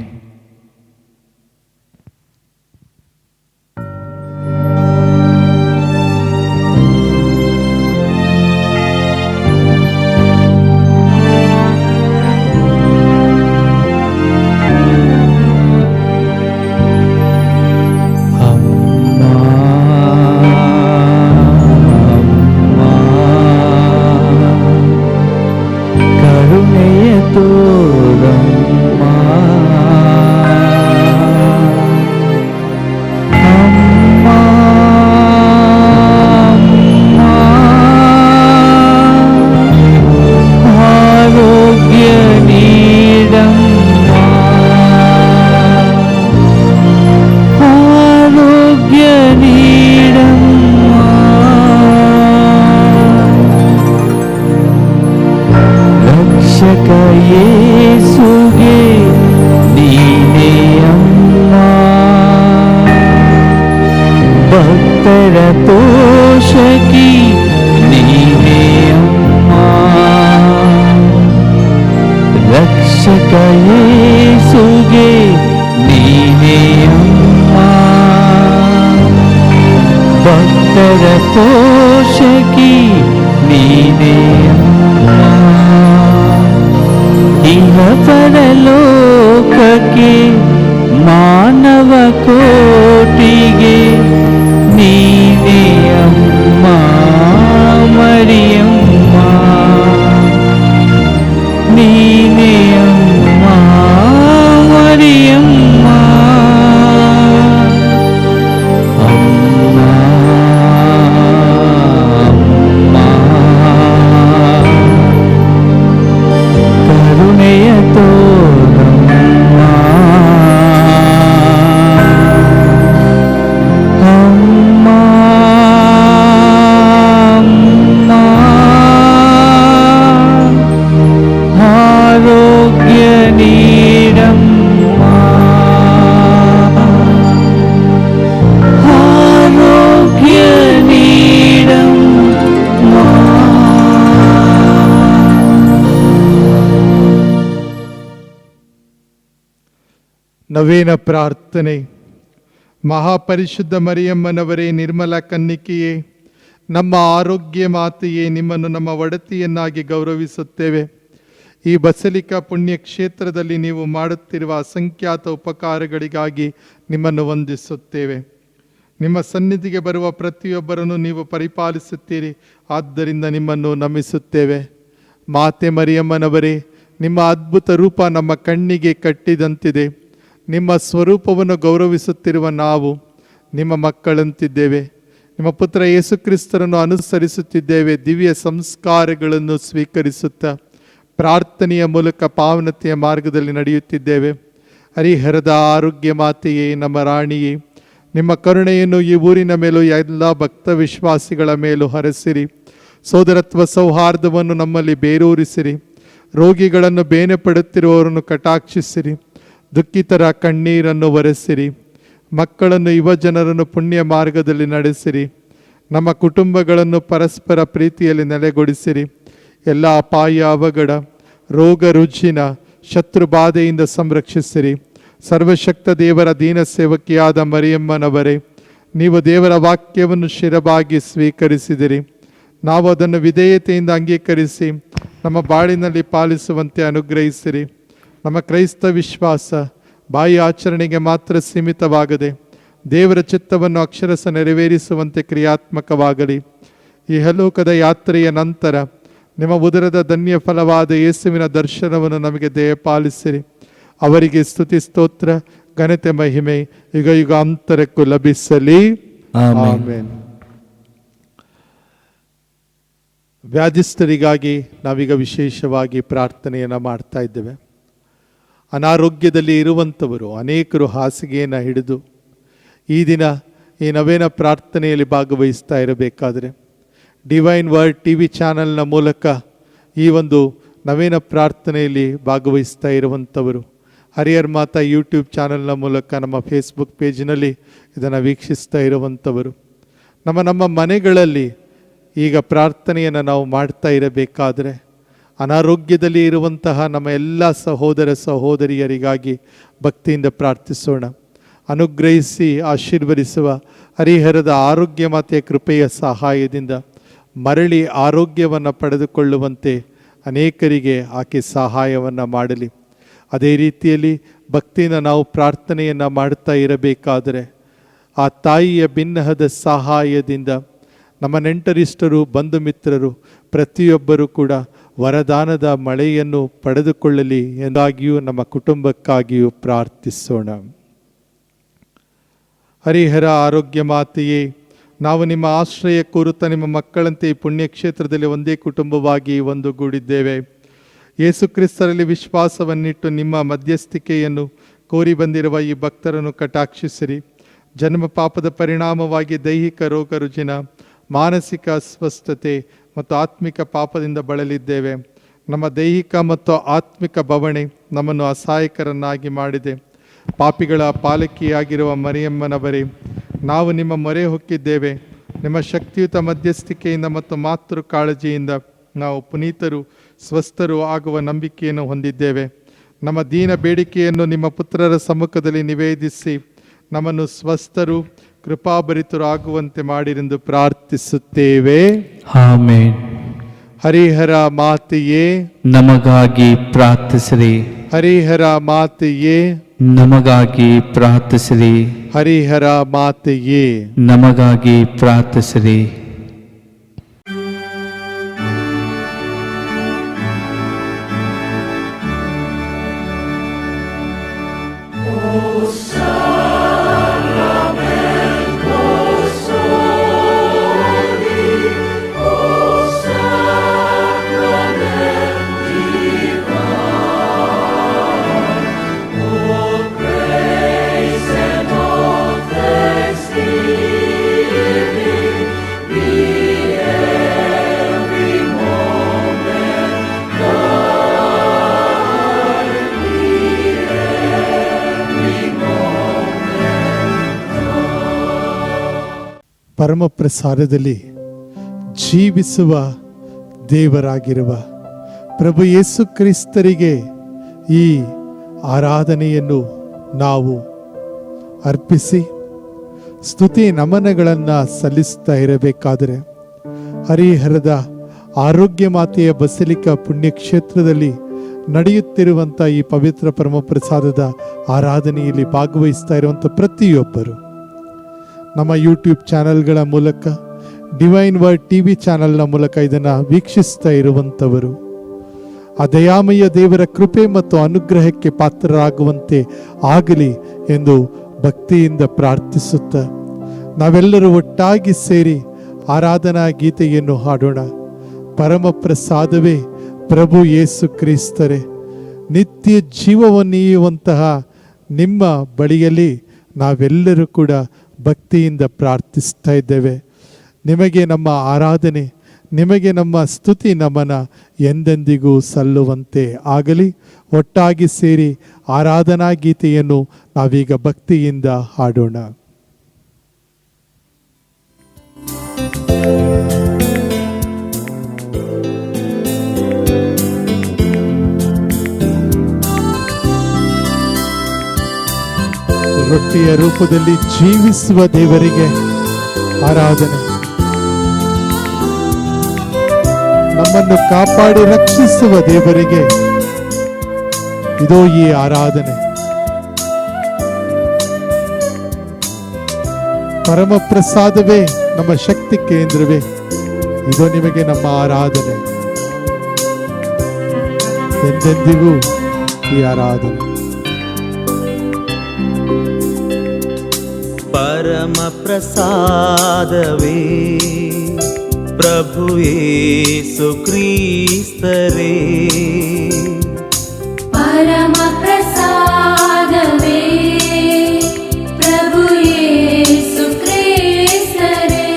ಯೇಸುಗೆ ನೀನೇ ಅಮ್ಮ, ಭಕ್ತರ ಪೋಷಕಿ ನೀನೇ ಅಮ್ಮ, ರಕ್ಷಕ ಯೇಸುಗೆ ನೀನೇ ಅಮ್ಮ, ಭಕ್ತರ ಪೋಷಕಿ ನೀನೇ ಅಮ್ಮ. ಇಹ ಪರಲೋಕಕ್ಕೆ ಮಾನವ ಕೋಟಿಗೆ ನೀನೇ ಅಮ್ಮ ಮರಿಯಮ್ಮ, ನೀನೇ ಅಮ್ಮ ಮರಿಯಮ್ಮ, ಅಮ್ಮ ಅಮ್ಮ ಕರುಣೆಯ ತೋರಮ್ಮ, ಅಮ್ಮ ಅಮ್ಮ ಆರೋಗ್ಯ ನೀಡಮ್ಮ, ಆರೋಗ್ಯ ನೀಡಮ್ಮ. ನವೇನ ಪ್ರಾರ್ಥನೆ. ಮಹಾಪರಿಶುದ್ಧ ಮರಿಯಮ್ಮನವರೇ, ನಿರ್ಮಲ ಕನ್ನಿಕೆಯೇ, ನಮ್ಮ ಆರೋಗ್ಯ ಮಾತೆಯೇ, ನಿಮ್ಮನ್ನು ನಮ್ಮ ಒಡತಿಯನ್ನಾಗಿ ಗೌರವಿಸುತ್ತೇವೆ. ಈ ಬಸಲಿಕಾ ಪುಣ್ಯ ಕ್ಷೇತ್ರದಲ್ಲಿ ನೀವು ಮಾಡುತ್ತಿರುವ ಅಸಂಖ್ಯಾತ ಉಪಕಾರಗಳಿಗಾಗಿ ನಿಮ್ಮನ್ನು ವಂದಿಸುತ್ತೇವೆ. ನಿಮ್ಮ ಸನ್ನಿಧಿಗೆ ಬರುವ ಪ್ರತಿಯೊಬ್ಬರನ್ನು ನೀವು ಪರಿಪಾಲಿಸುತ್ತೀರಿ, ಆದ್ದರಿಂದ ನಿಮ್ಮನ್ನು ನಮಿಸುತ್ತೇವೆ. ಮಾತೆ ಮರಿಯಮ್ಮನವರೇ, ನಿಮ್ಮ ಅದ್ಭುತ ರೂಪ ನಮ್ಮ ಕಣ್ಣಿಗೆ ಕಟ್ಟಿದಂತಿದೆ. ನಿಮ್ಮ ಸ್ವರೂಪವನ್ನು ಗೌರವಿಸುತ್ತಿರುವ ನಾವು ನಿಮ್ಮ ಮಕ್ಕಳಂತಿದ್ದೇವೆ. ನಿಮ್ಮ ಪುತ್ರ ಯೇಸು ಕ್ರಿಸ್ತರನ್ನು ಅನುಸರಿಸುತ್ತಿದ್ದೇವೆ. ದಿವ್ಯ ಸಂಸ್ಕಾರಗಳನ್ನು ಸ್ವೀಕರಿಸುತ್ತಾ ಪ್ರಾರ್ಥನೆಯ ಮೂಲಕ ಪಾವನತೆಯ ಮಾರ್ಗದಲ್ಲಿ ನಡೆಯುತ್ತಿದ್ದೇವೆ. ಹರಿಹರದ ಆರೋಗ್ಯ ಮಾತೆಯೇ, ನಮ್ಮ ರಾಣಿಯೇ, ನಿಮ್ಮ ಕರುಣೆಯನ್ನು ಈ ಊರಿನ ಮೇಲೂ ಎಲ್ಲ ಭಕ್ತ ವಿಶ್ವಾಸಿಗಳ ಮೇಲೂ ಹರಸಿರಿ. ಸೋದರತ್ವ ಸೌಹಾರ್ದವನ್ನು ನಮ್ಮಲ್ಲಿ ಬೇರೂರಿಸಿರಿ. ರೋಗಿಗಳನ್ನು ಬೇನೆ ಪಡುತ್ತಿರುವವರನ್ನು ಕಟಾಕ್ಷಿಸಿರಿ. ದುಃಖಿತರ ಕಣ್ಣೀರನ್ನು ಒರೆಸಿರಿ. ಮಕ್ಕಳನ್ನು ಯುವ ಜನರನ್ನು ಪುಣ್ಯ ಮಾರ್ಗದಲ್ಲಿ ನಡೆಸಿರಿ. ನಮ್ಮ ಕುಟುಂಬಗಳನ್ನು ಪರಸ್ಪರ ಪ್ರೀತಿಯಲ್ಲಿ ನೆಲೆಗೊಳಿಸಿರಿ. ಎಲ್ಲ ಅಪಾಯ ಅವಘಡ, ರೋಗ ರುಜಿನ, ಶತ್ರು ಬಾಧೆಯಿಂದ ಸಂರಕ್ಷಿಸಿರಿ. ಸರ್ವಶಕ್ತ ದೇವರ ದೀನ ಸೇವಕಿಯಾದ ಮರಿಯಮ್ಮನವರೇ, ನೀವು ದೇವರ ವಾಕ್ಯವನ್ನು ಶಿರವಾಗಿ ಸ್ವೀಕರಿಸಿದಿರಿ. ನಾವು ಅದನ್ನು ವಿಧೇಯತೆಯಿಂದ ಅಂಗೀಕರಿಸಿ ನಮ್ಮ ಬಾಳಿನಲ್ಲಿ ಪಾಲಿಸುವಂತೆ ಅನುಗ್ರಹಿಸಿರಿ. ನಮ್ಮ ಕ್ರೈಸ್ತ ವಿಶ್ವಾಸ ಬಾಯಿ ಆಚರಣೆಗೆ ಮಾತ್ರ ಸೀಮಿತವಾಗದೆ ದೇವರ ಚಿತ್ತವನ್ನು ಅಕ್ಷರಶ ನೆರವೇರಿಸುವಂತೆ ಕ್ರಿಯಾತ್ಮಕವಾಗಲಿ. ಇಹಲೋಕದ ಯಾತ್ರೆಯ ನಂತರ ನಿಮ್ಮ ಉದರದ ಧನ್ಯ ಫಲವಾದ ಯೇಸುವಿನ ದರ್ಶನವನ್ನು ನಮಗೆ ದಯಪಾಲಿಸಿರಿ. ಅವರಿಗೆ ಸ್ತುತಿ, ಸ್ತೋತ್ರ, ಘನತೆ, ಮಹಿಮೆ ಯುಗ ಯುಗಾಂತರಕ್ಕೂ ಲಭಿಸಲಿ. ಆಮೆನ್. ವ್ಯಾಧಿಸ್ಥರಿಗಾಗಿ ನಾವೀಗ ವಿಶೇಷವಾಗಿ ಪ್ರಾರ್ಥನೆಯನ್ನು ಮಾಡ್ತಾ ಇದ್ದೇವೆ. ಅನಾರೋಗ್ಯದಲ್ಲಿ ಇರುವಂಥವರು ಅನೇಕರು ಹಾಸಿಗೆಯನ್ನು ಹಿಡಿದು ಈ ದಿನ ಈ ನವೇನ ಪ್ರಾರ್ಥನೆಯಲ್ಲಿ ಭಾಗವಹಿಸ್ತಾ ಇರಬೇಕಾದರೆ ಡಿವೈನ್ ವರ್ಡ್ TV ಚಾನಲ್ನ ಮೂಲಕ ಈ ಒಂದು ನವೇನ ಪ್ರಾರ್ಥನೆಯಲ್ಲಿ ಭಾಗವಹಿಸ್ತಾ ಇರುವಂಥವರು, ಹರಿಹರ ಮಾತಾ ಯೂಟ್ಯೂಬ್ ಚಾನಲ್ನ ಮೂಲಕ ನಮ್ಮ ಫೇಸ್ಬುಕ್ ಪೇಜ್ನಲ್ಲಿ ಇದನ್ನು ವೀಕ್ಷಿಸ್ತಾ ಇರುವಂಥವರು, ನಮ್ಮ ಮನೆಗಳಲ್ಲಿ ಈಗ ಪ್ರಾರ್ಥನೆಯನ್ನು ನಾವು ಮಾಡ್ತಾ ಇರಬೇಕಾದರೆ ಅನಾರೋಗ್ಯದಲ್ಲಿ ಇರುವಂತಹ ನಮ್ಮ ಎಲ್ಲ ಸಹೋದರ ಸಹೋದರಿಯರಿಗಾಗಿ ಭಕ್ತಿಯಿಂದ ಪ್ರಾರ್ಥಿಸೋಣ. ಅನುಗ್ರಹಿಸಿ ಆಶೀರ್ವದಿಸುವ ಹರಿಹರದ ಆರೋಗ್ಯ ಮಾತೆಯ ಕೃಪೆಯ ಸಹಾಯದಿಂದ ಮರಳಿ ಆರೋಗ್ಯವನ್ನು ಪಡೆದುಕೊಳ್ಳುವಂತೆ ಅನೇಕರಿಗೆ ಆಕೆ ಸಹಾಯವನ್ನು ಮಾಡಲಿ. ಅದೇ ರೀತಿಯಲ್ಲಿ ಭಕ್ತಿಯಿಂದ ನಾವು ಪ್ರಾರ್ಥನೆಯನ್ನು ಮಾಡ್ತಾ ಇರಬೇಕಾದರೆ ಆ ತಾಯಿಯ ಬಿನ್ನಹದ ಸಹಾಯದಿಂದ ನಮ್ಮ ನೆಂಟರಿಷ್ಟರು, ಬಂಧು ಮಿತ್ರರು ಪ್ರತಿಯೊಬ್ಬರೂ ಕೂಡ ವರದಾನದ ಮಳೆಯನ್ನು ಪಡೆದುಕೊಳ್ಳಲಿ ಎಂದಾಗಿಯೂ ನಮ್ಮ ಕುಟುಂಬಕ್ಕಾಗಿಯೂ ಪ್ರಾರ್ಥಿಸೋಣ. ಹರಿಹರ ಆರೋಗ್ಯ ಮಾತೆಯೇ, ನಾವು ನಿಮ್ಮ ಆಶ್ರಯ ಕೋರುತ್ತಾ ನಿಮ್ಮ ಮಕ್ಕಳಂತೆ ಈ ಪುಣ್ಯಕ್ಷೇತ್ರದಲ್ಲಿ ಒಂದೇ ಕುಟುಂಬವಾಗಿ ಒಂದುಗೂಡಿದ್ದೇವೆ. ಯೇಸು ಕ್ರಿಸ್ತರಲ್ಲಿ ವಿಶ್ವಾಸವನ್ನಿಟ್ಟು ನಿಮ್ಮ ಮಧ್ಯಸ್ಥಿಕೆಯನ್ನು ಕೋರಿ ಬಂದಿರುವ ಈ ಭಕ್ತರನ್ನು ಕಟಾಕ್ಷಿಸಿರಿ. ಜನ್ಮ ಪಾಪದ ಪರಿಣಾಮವಾಗಿ ದೈಹಿಕ ರೋಗ ರುಜಿನ, ಮಾನಸಿಕ ಅಸ್ವಸ್ಥತೆ ಮತ್ತು ಆತ್ಮಿಕ ಪಾಪದಿಂದ ಬಳಲಿದ್ದೇವೆ. ನಮ್ಮ ದೈಹಿಕ ಮತ್ತು ಆತ್ಮಿಕ ಬವಣೆ ನಮ್ಮನ್ನು ಅಸಹಾಯಕರನ್ನಾಗಿ ಮಾಡಿದೆ. ಪಾಪಿಗಳ ಪಾಲಕಿಯಾಗಿರುವ ಮರಿಯಮ್ಮನವರೇ, ನಾವು ನಿಮ್ಮ ಮೊರೆ ಹೊಕ್ಕಿದ್ದೇವೆ. ನಿಮ್ಮ ಶಕ್ತಿಯುತ ಮಧ್ಯಸ್ಥಿಕೆಯಿಂದ ಮತ್ತು ಮಾತೃ ಕಾಳಜಿಯಿಂದ ನಾವು ಪುನೀತರು, ಸ್ವಸ್ಥರು ಆಗುವ ನಂಬಿಕೆಯನ್ನು ಹೊಂದಿದ್ದೇವೆ. ನಮ್ಮ ದೀನ ಬೇಡಿಕೆಯನ್ನು ನಿಮ್ಮ ಪುತ್ರರ ಸಮ್ಮುಖದಲ್ಲಿ ನಿವೇದಿಸಿ ನಮ್ಮನ್ನು ಸ್ವಸ್ಥರು, ಕೃಪಾಭರಿತರು ಆಗುವಂತೆ ಮಾಡಿರೆಂದು ಪ್ರಾರ್ಥಿಸುತ್ತೇವೆ. ಆಮೆನ್. ಹರಿಹರ ಮಾತೆಯೇ, ನಮಗಾಗಿ ಪ್ರಾರ್ಥಿಸಿರಿ. ಹರಿಹರ ಮಾತೆಯೇ, ನಮಗಾಗಿ ಪ್ರಾರ್ಥಿಸಿರಿ. ಹರಿಹರ ಮಾತೆಯೇ, ನಮಗಾಗಿ ಪ್ರಾರ್ಥಿಸಿರಿ. ಪರಮ ಪ್ರಸಾದದಲ್ಲಿ ಜೀವಿಸುವ ದೇವರಾಗಿರುವ ಪ್ರಭು ಯೇಸು ಕ್ರಿಸ್ತರಿಗೆ ಈ ಆರಾಧನೆಯನ್ನು ನಾವು ಅರ್ಪಿಸಿ ಸ್ತುತಿ ನಮನಗಳನ್ನು ಸಲ್ಲಿಸ್ತಾ ಇರಬೇಕಾದರೆ ಹರಿಹರದ ಆರೋಗ್ಯ ಮಾತೆಯ ಬಸಲಿಕಾ ಪುಣ್ಯಕ್ಷೇತ್ರದಲ್ಲಿ ನಡೆಯುತ್ತಿರುವಂಥ ಈ ಪವಿತ್ರ ಪರಮ ಪ್ರಸಾದದ ಆರಾಧನೆಯಲ್ಲಿ ಭಾಗವಹಿಸ್ತಾ ಇರುವಂಥ ಪ್ರತಿಯೊಬ್ಬರು ನಮ್ಮ ಯೂಟ್ಯೂಬ್ ಚಾನಲ್ಗಳ ಮೂಲಕ, ಡಿವೈನ್ ವರ್ಡ್ TV ಚಾನಲ್ನ ಮೂಲಕ ಇದನ್ನು ವೀಕ್ಷಿಸ್ತಾ ಇರುವಂಥವರು ಆ ದಯಾಮಯ ದೇವರ ಕೃಪೆ ಮತ್ತು ಅನುಗ್ರಹಕ್ಕೆ ಪಾತ್ರರಾಗುವಂತೆ ಆಗಲಿ ಎಂದು ಭಕ್ತಿಯಿಂದ ಪ್ರಾರ್ಥಿಸುತ್ತಾ ನಾವೆಲ್ಲರೂ ಒಟ್ಟಾಗಿ ಸೇರಿ ಆರಾಧನಾ ಗೀತೆಯನ್ನು ಹಾಡೋಣ. ಪರಮ ಪ್ರಸಾದವೇ ಪ್ರಭು ಯೇಸು ಕ್ರಿಸ್ತರೇ, ನಿತ್ಯ ಜೀವವನ್ನೀಯುವಂತಹ ನಿಮ್ಮ ಬಳಿಯಲ್ಲಿ ನಾವೆಲ್ಲರೂ ಕೂಡ ಭಕ್ತಿಯಿಂದ ಪ್ರಾರ್ಥಿಸ್ತಾ ಇದ್ದೇವೆ. ನಿಮಗೆ ನಮ್ಮ ಆರಾಧನೆ, ನಿಮಗೆ ನಮ್ಮ ಸ್ತುತಿ ನಮನ ಎಂದೆಂದಿಗೂ ಸಲ್ಲುವಂತೆ ಆಗಲಿ. ಒಟ್ಟಾಗಿ ಸೇರಿ ಆರಾಧನಾ ಗೀತೆಯನ್ನು ನಾವೀಗ ಭಕ್ತಿಯಿಂದ ಹಾಡೋಣ. ರೊಟ್ಟಿಯ ರೂಪದಲ್ಲಿ ಜೀವಿಸುವ ದೇವರಿಗೆ ಆರಾಧನೆ. ನಮ್ಮನ್ನು ಕಾಪಾಡಿ ರಕ್ಷಿಸುವ ದೇವರಿಗೆ ಇದೋ ಈ ಆರಾಧನೆ. ಪರಮ ಪ್ರಸಾದವೇ ನಮ್ಮ ಶಕ್ತಿ ಕೇಂದ್ರವೇ, ಇದು ನಿಮಗೆ ನಮ್ಮ ಆರಾಧನೆ. ಎಂದೆಂದಿಗೂ ಈ ಆರಾಧನೆ. ಪರಮ ಪ್ರಸಾದವೇ ಪ್ರಭು ಯೇಸು ಕ್ರಿಸ್ತರೇ, ಪರಮ ಪ್ರಸಾದವೇ ಪ್ರಭು ಯೇಸು ಕ್ರಿಸ್ತರೇ,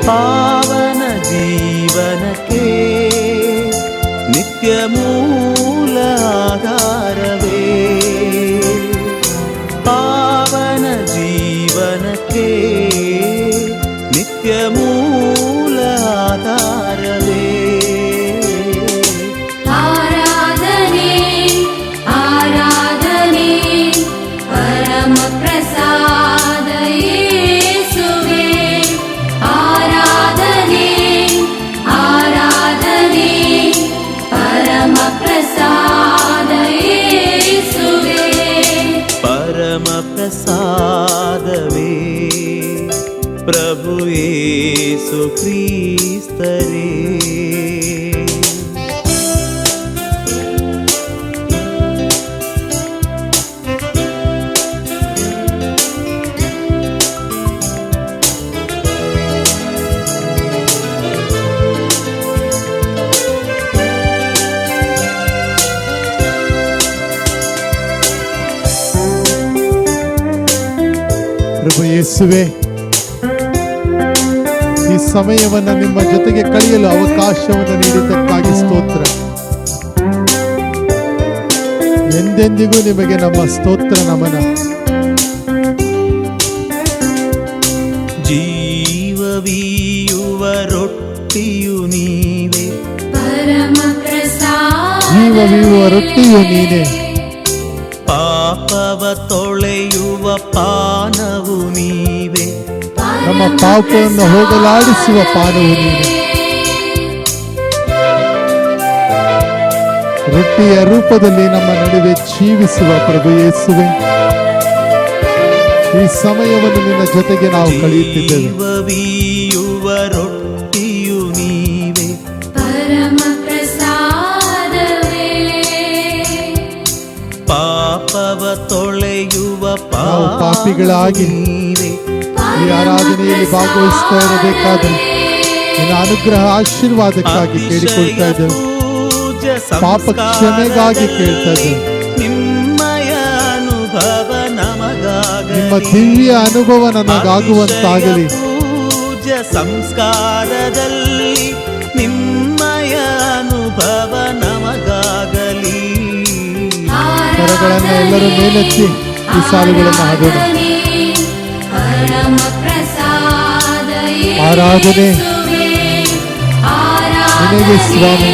ಪಾವನ ಜೀವನಕ್ಕೆ ನಿತ್ಯ ಮೂಲ ಆಧಾರವೇ, ಪಾವನ ಜೀವನಕ್ಕೆ ನಿತ್ಯ ಮೂಲ ಆಧಾರವೇ. ಆರಾಧನೆ ಆರಾಧನೆ ಪರಮ ಪ್ರಸಾದ ಯೇಸುವೇ, ಆರಾಧನೆ ಆರಾಧನೆ ಪರಮ ಪ್ರಸಾದ ಯೇಸುವೇ, ಪರಮ ಪ್ರಸಾದವೇ ಪ್ರಭು ಯೇಸು ಕ್ರಿಸ್ತರೇ. ಪ್ರಭು ಯೇಸುವೆ, ಈ ಸಮಯವನ್ನು ನಿಮ್ಮ ಜೊತೆಗೆ ಕಳೆಯಲು ಅವಕಾಶವನ್ನು ನೀಡಿದ್ದಕ್ಕಾಗಿ ಸ್ತೋತ್ರ. ಎಂದೆಂದಿಗೂ ನಿಮಗೆ ನಮ್ಮ ಸ್ತೋತ್ರ ನಮನ. ಜೀವವೀಯುವ ರೊಟ್ಟಿಯು ನೀವೇ, ಪರಮ ಪ್ರಸಾದ ಜೀವವೀಯುವ ರೊಟ್ಟಿಯು ನೀನೆ, ಪಾಪವ ತೊಳೆಯುವ ಪಾನವು ನೀವೇ, ನಮ್ಮ ಪಾಪವನ್ನು ಹೋಗಲಾಡಿಸುವ ಪಾನವು ನೀನೆ. ರೊಟ್ಟಿಯ ರೂಪದಲ್ಲಿ ನಮ್ಮ ನಡುವೆ ಜೀವಿಸುವ ಪ್ರಭು ಯೇಸುವೆ, ಈ ಸಮಯವನ್ನು ನಿನ್ನ ಜೊತೆಗೆ ನಾವು ಕಳೆಯುತ್ತಿದ್ದೇವೆ. ಜೀವವೀಯುವ ರೊಟ್ಟಿಯು ನೀವೇ, ಪರಮ ಪ್ರಸಾದವೇ, ಪಾಪವ ತೊಳೆಯುವ ನಾವು ಪಾಪಿಗಳಾಗಿ ನೀವೇ, ಈ ಆರಾಧನೆಯಲ್ಲಿ ಭಾಗವಹಿಸ್ತಾ ಇರಬೇಕಾದ್ರೆ ನಿನ್ನ ಅನುಗ್ರಹ ಆಶೀರ್ವಾದಕ್ಕಾಗಿ ಕೇಳಿಕೊಳ್ತಾ ಇದ್ದೇವೆ. ಪಾಪ ಕ್ಷಮೆಗಾಗಿ ಕೇಳ್ತಾ ಇದ್ದೇವೆ. ನಿಮ್ಮಯ ಅನುಭವ ನಮಗಾಗಲಿ, ನಿಮ್ಮ ದಿವ್ಯ ಅನುಭವ ನನಗಾಗುವಂತಾಗಲಿ. ಪೂಜ್ಯ ಸಂಸ್ಕಾರದಲ್ಲಿ ನಿಮ್ಮಯ ಅನುಭವ ನಮಗಾಗಲಿ. ಕರಗಳನ್ನು ಎಲ್ಲರೂ ಮೇಲೆತ್ತಿ ಈ ಸಾಲುಗಳನ್ನು ಹಾಡೋಣ. ಪರಮ ಪ್ರಸಾದ ಆರಾಧನೆ ಯೇಸುವೇ, ನಿನಗೆ ಸ್ವಾಮಿ,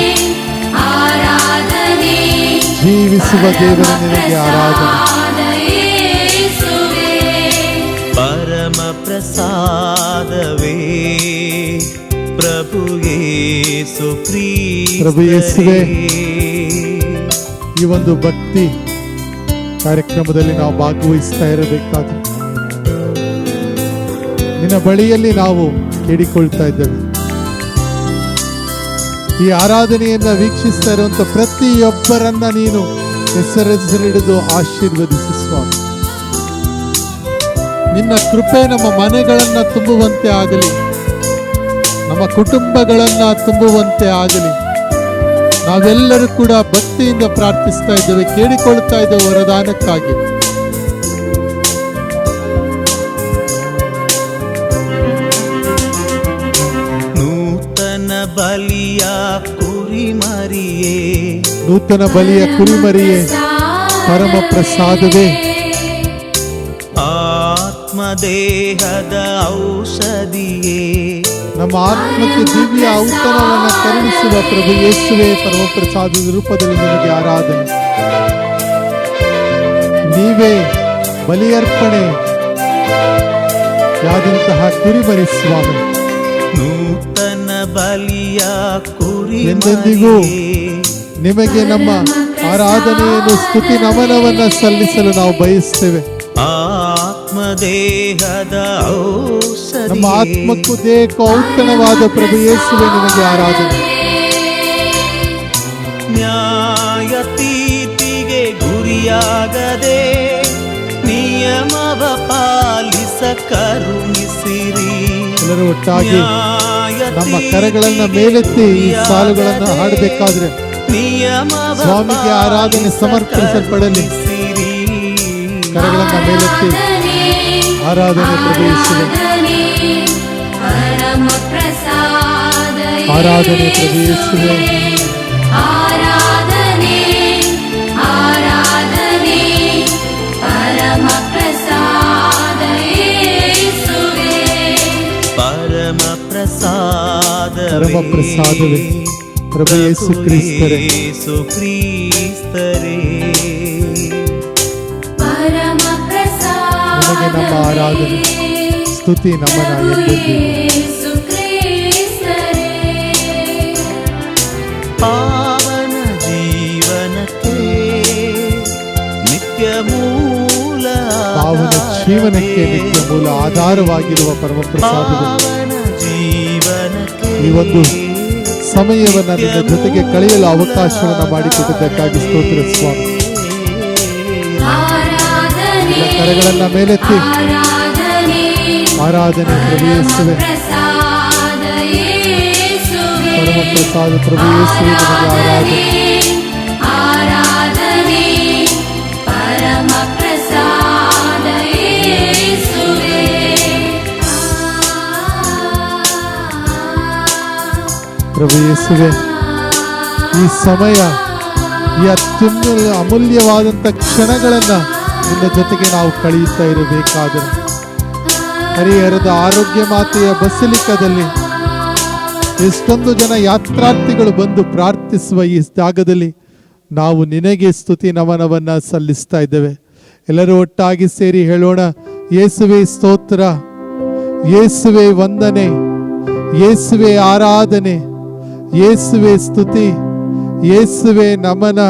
ಆರಾಧನೆ ಜೀವಿಸುವ ದೇವರ ನಿನಗೆ ಆರಾಧನೆ. ಯೇಸುವೇ, ಪರಮ ಪ್ರಸಾದವೇ ಪ್ರಭು ಯೇಸು ಪ್ರಭು ಯೇಸುವೇ, ಕ್ರಿಸ್ತರೇ. ಈ ಒಂದು ಭಕ್ತಿ ಕಾರ್ಯಕ್ರಮದಲ್ಲಿ ನಾವು ಭಾಗವಹಿಸ್ತಾ ಇರಬೇಕಾದ್ರೆ ನಿನ್ನ ಬಳಿಯಲ್ಲಿ ನಾವು ಕೇಳಿಕೊಳ್ತಾ ಇದ್ದೇವೆ. ಈ ಆರಾಧನೆಯನ್ನ ವೀಕ್ಷಿಸ್ತಾ ಇರುವಂತ ಪ್ರತಿಯೊಬ್ಬರನ್ನ ನೀನು ಹೆಸರಿಡಿದು ಆಶೀರ್ವದಿಸು ಸ್ವಾಮಿ. ನಿನ್ನ ಕೃಪೆ ನಮ್ಮ ಮನೆಗಳನ್ನ ತುಂಬುವಂತೆ ಆಗಲಿ, ನಮ್ಮ ಕುಟುಂಬಗಳನ್ನ ತುಂಬುವಂತೆ ಆಗಲಿ. ನಾವೆಲ್ಲರೂ ಕೂಡ ಭಕ್ತಿಯಿಂದ ಪ್ರಾರ್ಥಿಸ್ತಾ ಇದ್ದೇವೆ, ಕೇಳಿಕೊಳ್ತಾ ಇದ್ದೇವೆ ವರದಾನಕ್ಕಾಗಿ. ನೂತನ ಬಲಿಯ ಕುರಿಮರಿಯೇ, ನೂತನ ಬಲಿಯ ಕುರಿಮರಿಯೇ, ಪರಮ ಪ್ರಸಾದವೇ, ಆತ್ಮದೇಹದ ಔಷಧಿಯೇ, ನಮ್ಮ ಆತ್ಮಕ್ಕೆ ದಿವ್ಯ ಔತಣವನ್ನು ಕರುಣಿಸುವ ಪ್ರಭು ಯೇಸುವೆ, ಪರಮ ಪ್ರಸಾದದ ರೂಪದಲ್ಲಿ ನಿನಗೆ ಆರಾಧನೆ. ನೀವೇ ಬಲಿಯರ್ಪಣೆ ಯಾದಂತಹ ಕುರಿಮರಿ ಸ್ವಾಮಿ, ನೂತನ ಬಲಿಯ ಕುರಿ ಎಂದೆಂದಿಗೂ ನಿಮಗೆ ನಮ್ಮ ಆರಾಧನೆಯನ್ನು ಸ್ತುತಿ ನಮನವನ್ನ ಸಲ್ಲಿಸಲು ನಾವು ಬಯಸ್ತೇವೆ. ಆತ್ಮದೇಹದ ಔಷಧಿ, ನಮ್ಮ ಆತ್ಮಕ್ಕೂ ದೇಹಕ್ಕೂ ಔತಣವಾದ ಪ್ರಭು ಯೇಸುವೆ ನಿಮಗೆ ಆರಾಧನೆ. ನ್ಯಾಯ ತೀರ್ಪಿಗೆ ಗುರಿಯಾಗದೆ ನಿಯಮವ ಪಾಲಿಸ ಕರುಣಿಸಿರಿ. ಎಲ್ಲರೂ ಒಟ್ಟಾಗಿ ನಮ್ಮ ಕರಗಳನ್ನ ಮೇಲೆತ್ತಿ ಈ ಸಾಲುಗಳನ್ನು ಹಾಡಬೇಕಾದ್ರೆ ಸ್ವಾಮಿಗೆ ಆರಾಧನೆ ಸಮರ್ಪಿಸಲ್ಪಡಲಿ. ಕರಗಳನ್ನ ಮೇಲೆತ್ತಿ ಆರಾಧನೆ ಪ್ರಭು ಯೇಸುವೆ, ಪರಮ ಪ್ರಸಾದ ಆರಾಧನೆ ಪ್ರಭು ಯೇಸುವೆ, ಆರಾಧನೆ ಆರಾಧನೆ ಪರಮ ಪ್ರಸಾದ ಯೇಸುವೇ, ಪರಮ ಪ್ರಸಾದ, ಪರಮ ಪ್ರಸಾದವೇ ಪ್ರಭು ಯೇಸು ಕ್ರಿಸ್ತರೇ, ಯೇಸು ಕ್ರಿಸ್ತರೇ. ಪರಮ ಪ್ರಸಾದ ನಿಮಗೆ ನಮ್ಮ ಆರಾಧನೆ ಸ್ತುತಿ ನಮನ ಎಂದೆಂದಿಗೂ. ಯೇಸು ಕ್ರಿಸ್ತರೇ, ಪಾವನ ಜೀವನಕ್ಕೆ ನಿತ್ಯ ಮೂಲ, ಪಾವನ ಜೀವನಕ್ಕೆ ನಿತ್ಯ ಮೂಲ ಆಧಾರವಾಗಿರುವ ಪರಮ ಪ್ರಸಾದವೇ, ಪಾವನ ಜೀವನಕ್ಕೆ ಈ ಒಂದು ಸಮಯವನ್ನ ನಿನ್ನ ಜೊತೆಗೆ ಕಳೆಯಲು ಅವಕಾಶವನ್ನ ಮಾಡಿಕೊಟ್ಟಿದ್ದಕ್ಕಾಗಿ ಸ್ತೋತ್ರ ಸ್ವಾಮಿ. ಆರಾಧನೆ ಎಲ್ಲ ಕರಗಳನ್ನ ಮೇಲೆತ್ತಿ ಆರಾಧನೆ ಆರಾಧನೆ ಪ್ರಭು ಯೇಸುವೆ, ಪ್ರಸಾದ ಯೇಸುವೇ, ಪರಮ ಪ್ರಸಾದ ಪ್ರಭು ಯೇಸುವೆ ನಿಮಗೆ ಆರಾಧನೆ. ಆರಾಧನೆ ಪರಮ ಪ್ರಸಾದ ಯೇಸುವೇ. ಪ್ರಭು ಯೇಸುವೆ, ಈ ಸಮಯ ಈ ಅಮೂಲ್ಯವಾದಂಥ ಕ್ಷಣಗಳನ್ನ ನಿನ್ನ ಜೊತೆಗೆ ನಾವು ಕಳೆಯುತ್ತಾ ಇರಬೇಕಾದರೆ ಹರಿಹರದ ಆರೋಗ್ಯ ಮಾತೆಯ ಬಸಲಿಕದಲ್ಲಿ ಎಷ್ಟೊಂದು ಜನ ಯಾತ್ರಾರ್ಥಿಗಳು ಬಂದು ಪ್ರಾರ್ಥಿಸುವ ಈ ಜಾಗದಲ್ಲಿ ನಾವು ನಿನಗೆ ಸ್ತುತಿ ನಮನವನ್ನ ಸಲ್ಲಿಸ್ತಾ ಇದ್ದೇವೆ. ಎಲ್ಲರೂ ಒಟ್ಟಾಗಿ ಸೇರಿ ಹೇಳೋಣ, ಯೇಸುವೆ ಸ್ತೋತ್ರ, ಯೇಸುವೆ ವಂದನೆ, ಯೇಸುವೆ ಆರಾಧನೆ, ಯೇಸುವೆ ಸ್ತುತಿ, ಯೇಸುವೆ ನಮನ,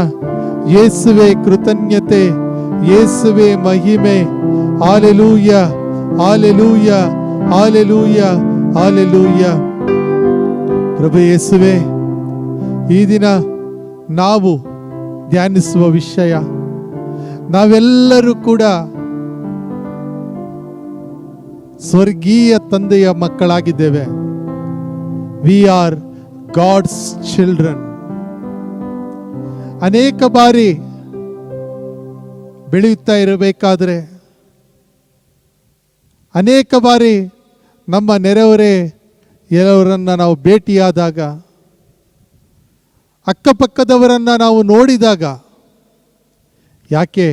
ಯೇಸುವೆ ಕೃತಜ್ಞತೆ, ಯೇಸುವೆ ಮಹಿಮೆ. Hallelujah, hallelujah, hallelujah, hallelujah. ಪ್ರಭು ಯೇಸುವೆ, ಈ ದಿನ ನಾವು ಧ್ಯಾನಿಸುವ ವಿಷಯ, ನಾವೆಲ್ಲರೂ ಕೂಡ ಸ್ವರ್ಗೀಯ ತಂದೆಯ ಮಕ್ಕಳಾಗಿದ್ದೇವೆ. We are God's children. ಅನೇಕ ಬಾರಿ ಬೆಳೆಯುತ್ತಾ ಇರಬೇಕಾದ್ರೆ, ಅನೇಕ ಬಾರಿ ನಮ್ಮ ನೆರೆಹೊರೆ ಎಲ್ಲವರನ್ನ ನಾವು ಭೇಟಿಯಾದಾಗ, ಅಕ್ಕಪಕ್ಕದವರನ್ನ ನಾವು ನೋಡಿದಾಗ, ಯಾಕೆ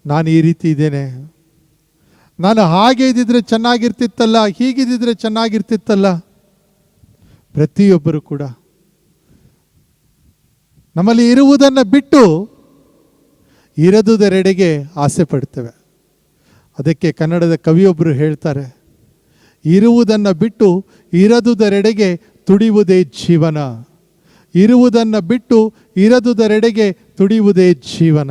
ನಾನು ಈ ರೀತಿ ಇದ್ದೇನೆ, ನಾನು ಹಾಗೆ ಇದ್ದಿದ್ರೆ ಚೆನ್ನಾಗಿರ್ತಿತ್ತಲ್ಲ, ಹೀಗಿದ್ದಿದ್ರೆ ಚೆನ್ನಾಗಿರ್ತಿತ್ತಲ್ಲ. ಪ್ರತಿಯೊಬ್ಬರು ಕೂಡ ನಮ್ಮಲ್ಲಿ ಇರುವುದನ್ನು ಬಿಟ್ಟು ಇರದುದರೆಡೆಗೆ ಆಸೆ ಪಡ್ತೇವೆ. ಅದಕ್ಕೆ ಕನ್ನಡದ ಕವಿಯೊಬ್ಬರು ಹೇಳ್ತಾರೆ, ಇರುವುದನ್ನು ಬಿಟ್ಟು ಇರದುದರೆಡೆಗೆ ತುಡಿಯುವುದೇ ಜೀವನ, ಇರುವುದನ್ನು ಬಿಟ್ಟು ಇರದುದರೆಡೆಗೆ ತುಡಿಯುವುದೇ ಜೀವನ.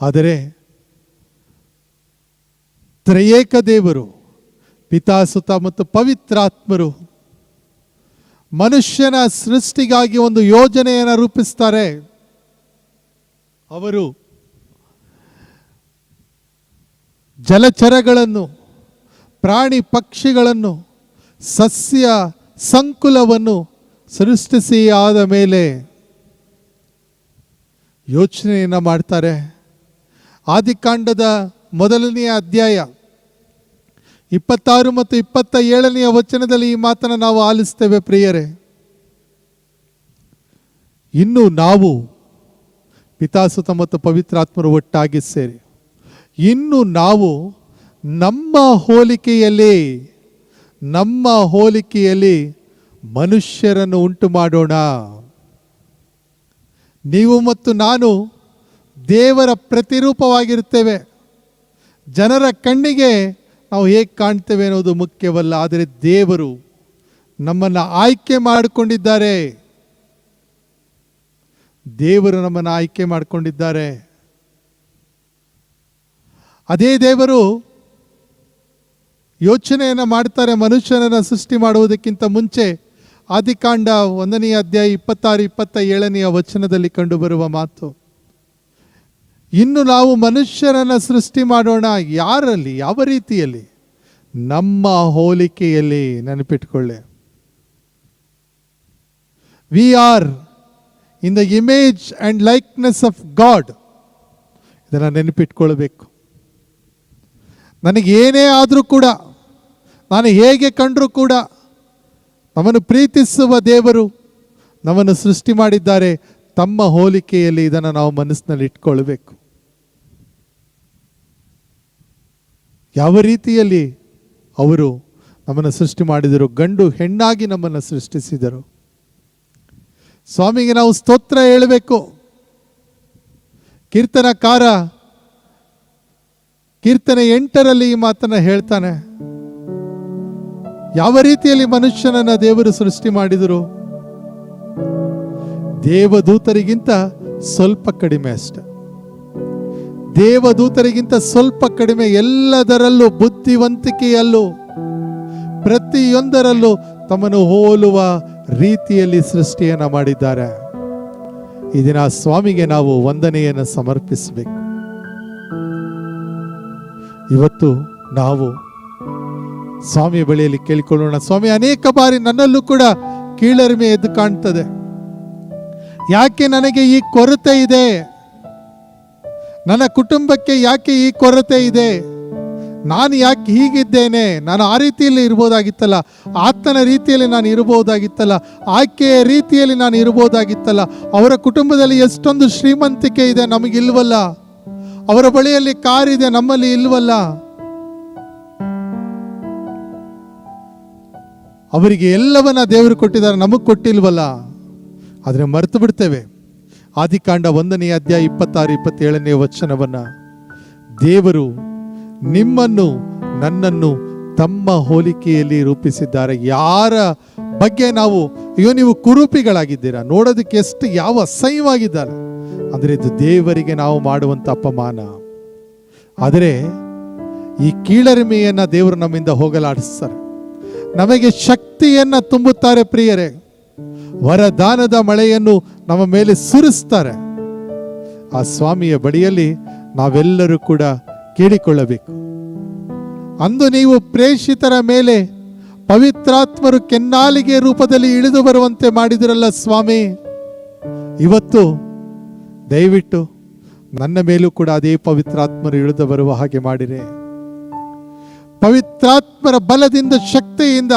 ಆದರೆ ತ್ರಯೇಕ ದೇವರು, ಪಿತಾ, ಸುತ ಮತ್ತು ಪವಿತ್ರಾತ್ಮರು ಮನುಷ್ಯನ ಸೃಷ್ಟಿಗಾಗಿ ಒಂದು ಯೋಜನೆಯನ್ನು ರೂಪಿಸ್ತಾರೆ. ಅವರು ಜಲಚರಗಳನ್ನು, ಪ್ರಾಣಿ ಪಕ್ಷಿಗಳನ್ನು, ಸಸ್ಯ ಸಂಕುಲವನ್ನು ಸೃಷ್ಟಿಸಿ ಆದ ಮೇಲೆ ಯೋಚನೆಯನ್ನು ಮಾಡ್ತಾರೆ. ಆದಿಕಾಂಡದ ಮೊದಲನೆಯ ಅಧ್ಯಾಯ 26 ಮತ್ತು 27ನೇ ವಚನದಲ್ಲಿ ಈ ಮಾತನ್ನು ನಾವು ಆಲಿಸ್ತೇವೆ. ಪ್ರಿಯರೇ, ಇನ್ನು ನಾವು ಪಿತಾಸುತ ಮತ್ತು ಪವಿತ್ರಾತ್ಮರು ಒಟ್ಟಾಗಿ ಸೇರಿ ಇನ್ನು ನಾವು ನಮ್ಮ ಹೋಲಿಕೆಯಲ್ಲಿ ಮನುಷ್ಯರನ್ನು ಉಂಟು ಮಾಡೋಣ. ನೀವು ಮತ್ತು ನಾನು ದೇವರ ಪ್ರತಿರೂಪವಾಗಿರುತ್ತೇವೆ. ಜನರ ಕಣ್ಣಿಗೆ ನಾವು ಹೇಗೆ ಕಾಣ್ತೇವೆ ಅನ್ನೋದು ಮುಖ್ಯವಲ್ಲ, ಆದರೆ ದೇವರು ನಮ್ಮನ್ನು ಆಯ್ಕೆ ಮಾಡಿಕೊಂಡಿದ್ದಾರೆ. ದೇವರು ನಮ್ಮನ್ನು ಆಯ್ಕೆ ಮಾಡಿಕೊಂಡಿದ್ದಾರೆ. ಅದೇ ದೇವರು ಯೋಚನೆಯನ್ನು ಮಾಡ್ತಾರೆ. ಮನುಷ್ಯನನ್ನು ಸೃಷ್ಟಿ ಮಾಡುವುದಕ್ಕಿಂತ ಮುಂಚೆ ಆದಿಕಾಂಡ 1ನೇ ಅಧ್ಯಾಯ 26-27ನೇ ವಚನದಲ್ಲಿ ಕಂಡುಬರುವ ಮಾತು, ಇನ್ನು ನಾವು ಮನುಷ್ಯರನ್ನು ಸೃಷ್ಟಿ ಮಾಡೋಣ. ಯಾರಲ್ಲಿ, ಯಾವ ರೀತಿಯಲ್ಲಿ? ನಮ್ಮ ಹೋಲಿಕೆಯಲ್ಲಿ. ನೆನಪಿಟ್ಕೊಳ್ಳಿ, we are in the image and likeness of God. ಇದನ್ನು ನೆನಪಿಟ್ಕೊಳ್ಬೇಕು. ನನಗೆ ಏನೇ ಆದರೂ ಕೂಡ, ನಾನು ಹೇಗೆ ಕಂಡರೂ ಕೂಡ, ನಮ್ಮನ್ನು ಪ್ರೀತಿಸುವ ದೇವರು ನಮ್ಮನ್ನು ಸೃಷ್ಟಿ ಮಾಡಿದ್ದಾರೆ ತಮ್ಮ ಹೋಲಿಕೆಯಲ್ಲಿ. ಇದನ್ನು ನಾವು ಮನಸ್ಸಿನಲ್ಲಿ ಇಟ್ಕೊಳ್ಬೇಕು. ಯಾವ ರೀತಿಯಲ್ಲಿ ಅವರು ನಮ್ಮನ್ನು ಸೃಷ್ಟಿ ಮಾಡಿದರು? ಗಂಡು ಹೆಣ್ಣಾಗಿ ನಮ್ಮನ್ನು ಸೃಷ್ಟಿಸಿದರು. ಸ್ವಾಮಿಗೆ ನಾವು ಸ್ತೋತ್ರ ಹೇಳಬೇಕು. ಕೀರ್ತನಕಾರ ಕೀರ್ತನೆ 8ರಲ್ಲಿ ಈ ಮಾತನ್ನು ಹೇಳ್ತಾನೆ. ಯಾವ ರೀತಿಯಲ್ಲಿ ಮನುಷ್ಯನನ್ನ ದೇವರು ಸೃಷ್ಟಿ ಮಾಡಿದರು? ದೇವದೂತರಿಗಿಂತ ಸ್ವಲ್ಪ ಕಡಿಮೆ ಅಷ್ಟೆ. ದೇವದೂತರಿಗಿಂತ ಸ್ವಲ್ಪ ಕಡಿಮೆ. ಎಲ್ಲದರಲ್ಲೂ, ಬುದ್ಧಿವಂತಿಕೆಯಲ್ಲೂ, ಪ್ರತಿಯೊಂದರಲ್ಲೂ ತಮ್ಮನ್ನು ಹೋಲುವ ರೀತಿಯಲ್ಲಿ ಸೃಷ್ಟಿಯನ್ನು ಮಾಡಿದ್ದಾರೆ. ಈ ದಿನ ಸ್ವಾಮಿಗೆ ನಾವು ವಂದನೆಯನ್ನು ಸಮರ್ಪಿಸಬೇಕು. ಇವತ್ತು ನಾವು ಸ್ವಾಮಿಯ ಬಳಿಯಲ್ಲಿ ಕೇಳಿಕೊಳ್ಳೋಣ. ಸ್ವಾಮಿ, ಅನೇಕ ಬಾರಿ ನನ್ನಲ್ಲೂ ಕೂಡ ಕೀಳರಿಮೆ ಎದ್ದು ಕಾಣ್ತದೆ. ಯಾಕೆ ನನಗೆ ಈ ಕೊರತೆ ಇದೆ? ನನ್ನ ಕುಟುಂಬಕ್ಕೆ ಯಾಕೆ ಈ ಕೊರತೆ ಇದೆ? ನಾನು ಯಾಕೆ ಹೀಗಿದ್ದೇನೆ? ನಾನು ಆ ರೀತಿಯಲ್ಲಿ ಇರ್ಬೋದಾಗಿತ್ತಲ್ಲ, ಆತನ ರೀತಿಯಲ್ಲಿ ನಾನು ಇರಬಹುದಾಗಿತ್ತಲ್ಲ, ಆಕೆಯ ರೀತಿಯಲ್ಲಿ ನಾನು ಇರಬಹುದಾಗಿತ್ತಲ್ಲ. ಅವರ ಕುಟುಂಬದಲ್ಲಿ ಎಷ್ಟೊಂದು ಶ್ರೀಮಂತಿಕೆ ಇದೆ, ನಮಗಿಲ್ವಲ್ಲ. ಅವರ ಬಳಿಯಲ್ಲಿ ಕಾರ್ ಇದೆ, ನಮ್ಮಲ್ಲಿ ಇಲ್ವಲ್ಲ. ಅವರಿಗೆ ಎಲ್ಲವನ್ನ ದೇವರು ಕೊಟ್ಟಿದ್ದಾರೆ, ನಮಗೆ ಕೊಟ್ಟಿಲ್ವಲ್ಲ. ಆದರೆ ಮರೆತು ಬಿಡ್ತೇವೆ. ಆದಿಕಾಂಡ 1ನೇ ಅಧ್ಯಾಯ 26-27ನೇ ವಚನವನ್ನ, ದೇವರು ನಿಮ್ಮನ್ನು ನನ್ನನ್ನು ತಮ್ಮ ಹೋಲಿಕೆಯಲ್ಲಿ ರೂಪಿಸಿದ್ದಾರೆ. ಯಾರ ಬಗ್ಗೆ ನಾವು, ಅಯ್ಯೋ ನೀವು ಕುರೂಪಿಗಳಾಗಿದ್ದೀರಾ, ನೋಡೋದಕ್ಕೆ ಎಷ್ಟು ಯಾವ ಅಸಹ್ಯವಾಗಿದ್ದಾರೆ ಅಂದರೆ ಇದು ದೇವರಿಗೆ ನಾವು ಮಾಡುವಂಥ ಅಪಮಾನ. ಆದರೆ ಈ ಕೀಳರಿಮೆಯನ್ನು ದೇವರು ನಮ್ಮಿಂದ ಹೋಗಲಾಡಿಸ್ತಾರೆ, ನಮಗೆ ಶಕ್ತಿಯನ್ನು ತುಂಬುತ್ತಾರೆ. ಪ್ರಿಯರೇ, ವರದಾನದ ಮಳೆಯನ್ನು ನಮ್ಮ ಮೇಲೆ ಸುರಿಸ್ತಾರೆ. ಆ ಸ್ವಾಮಿಯ ಬಳಿಯಲ್ಲಿ ನಾವೆಲ್ಲರೂ ಕೂಡ ಕೇಳಿಕೊಳ್ಳಬೇಕು. ಅಂದು ನೀವು ಪ್ರೇಷಿತರ ಮೇಲೆ ಪವಿತ್ರಾತ್ಮರು ಕೆನ್ನಾಲಿಗೆ ರೂಪದಲ್ಲಿ ಇಳಿದು ಬರುವಂತೆ ಮಾಡಿದಿರಲ್ಲ ಸ್ವಾಮಿ. ಇವತ್ತು ದಯವಿಟ್ಟು ನನ್ನ ಮೇಲೂ ಕೂಡ ಅದೇ ಪವಿತ್ರಾತ್ಮರು ಇಳಿದು ಬರುವ ಹಾಗೆ ಮಾಡಿರೆ. ಪವಿತ್ರಾತ್ಮರ ಬಲದಿಂದ, ಶಕ್ತಿಯಿಂದ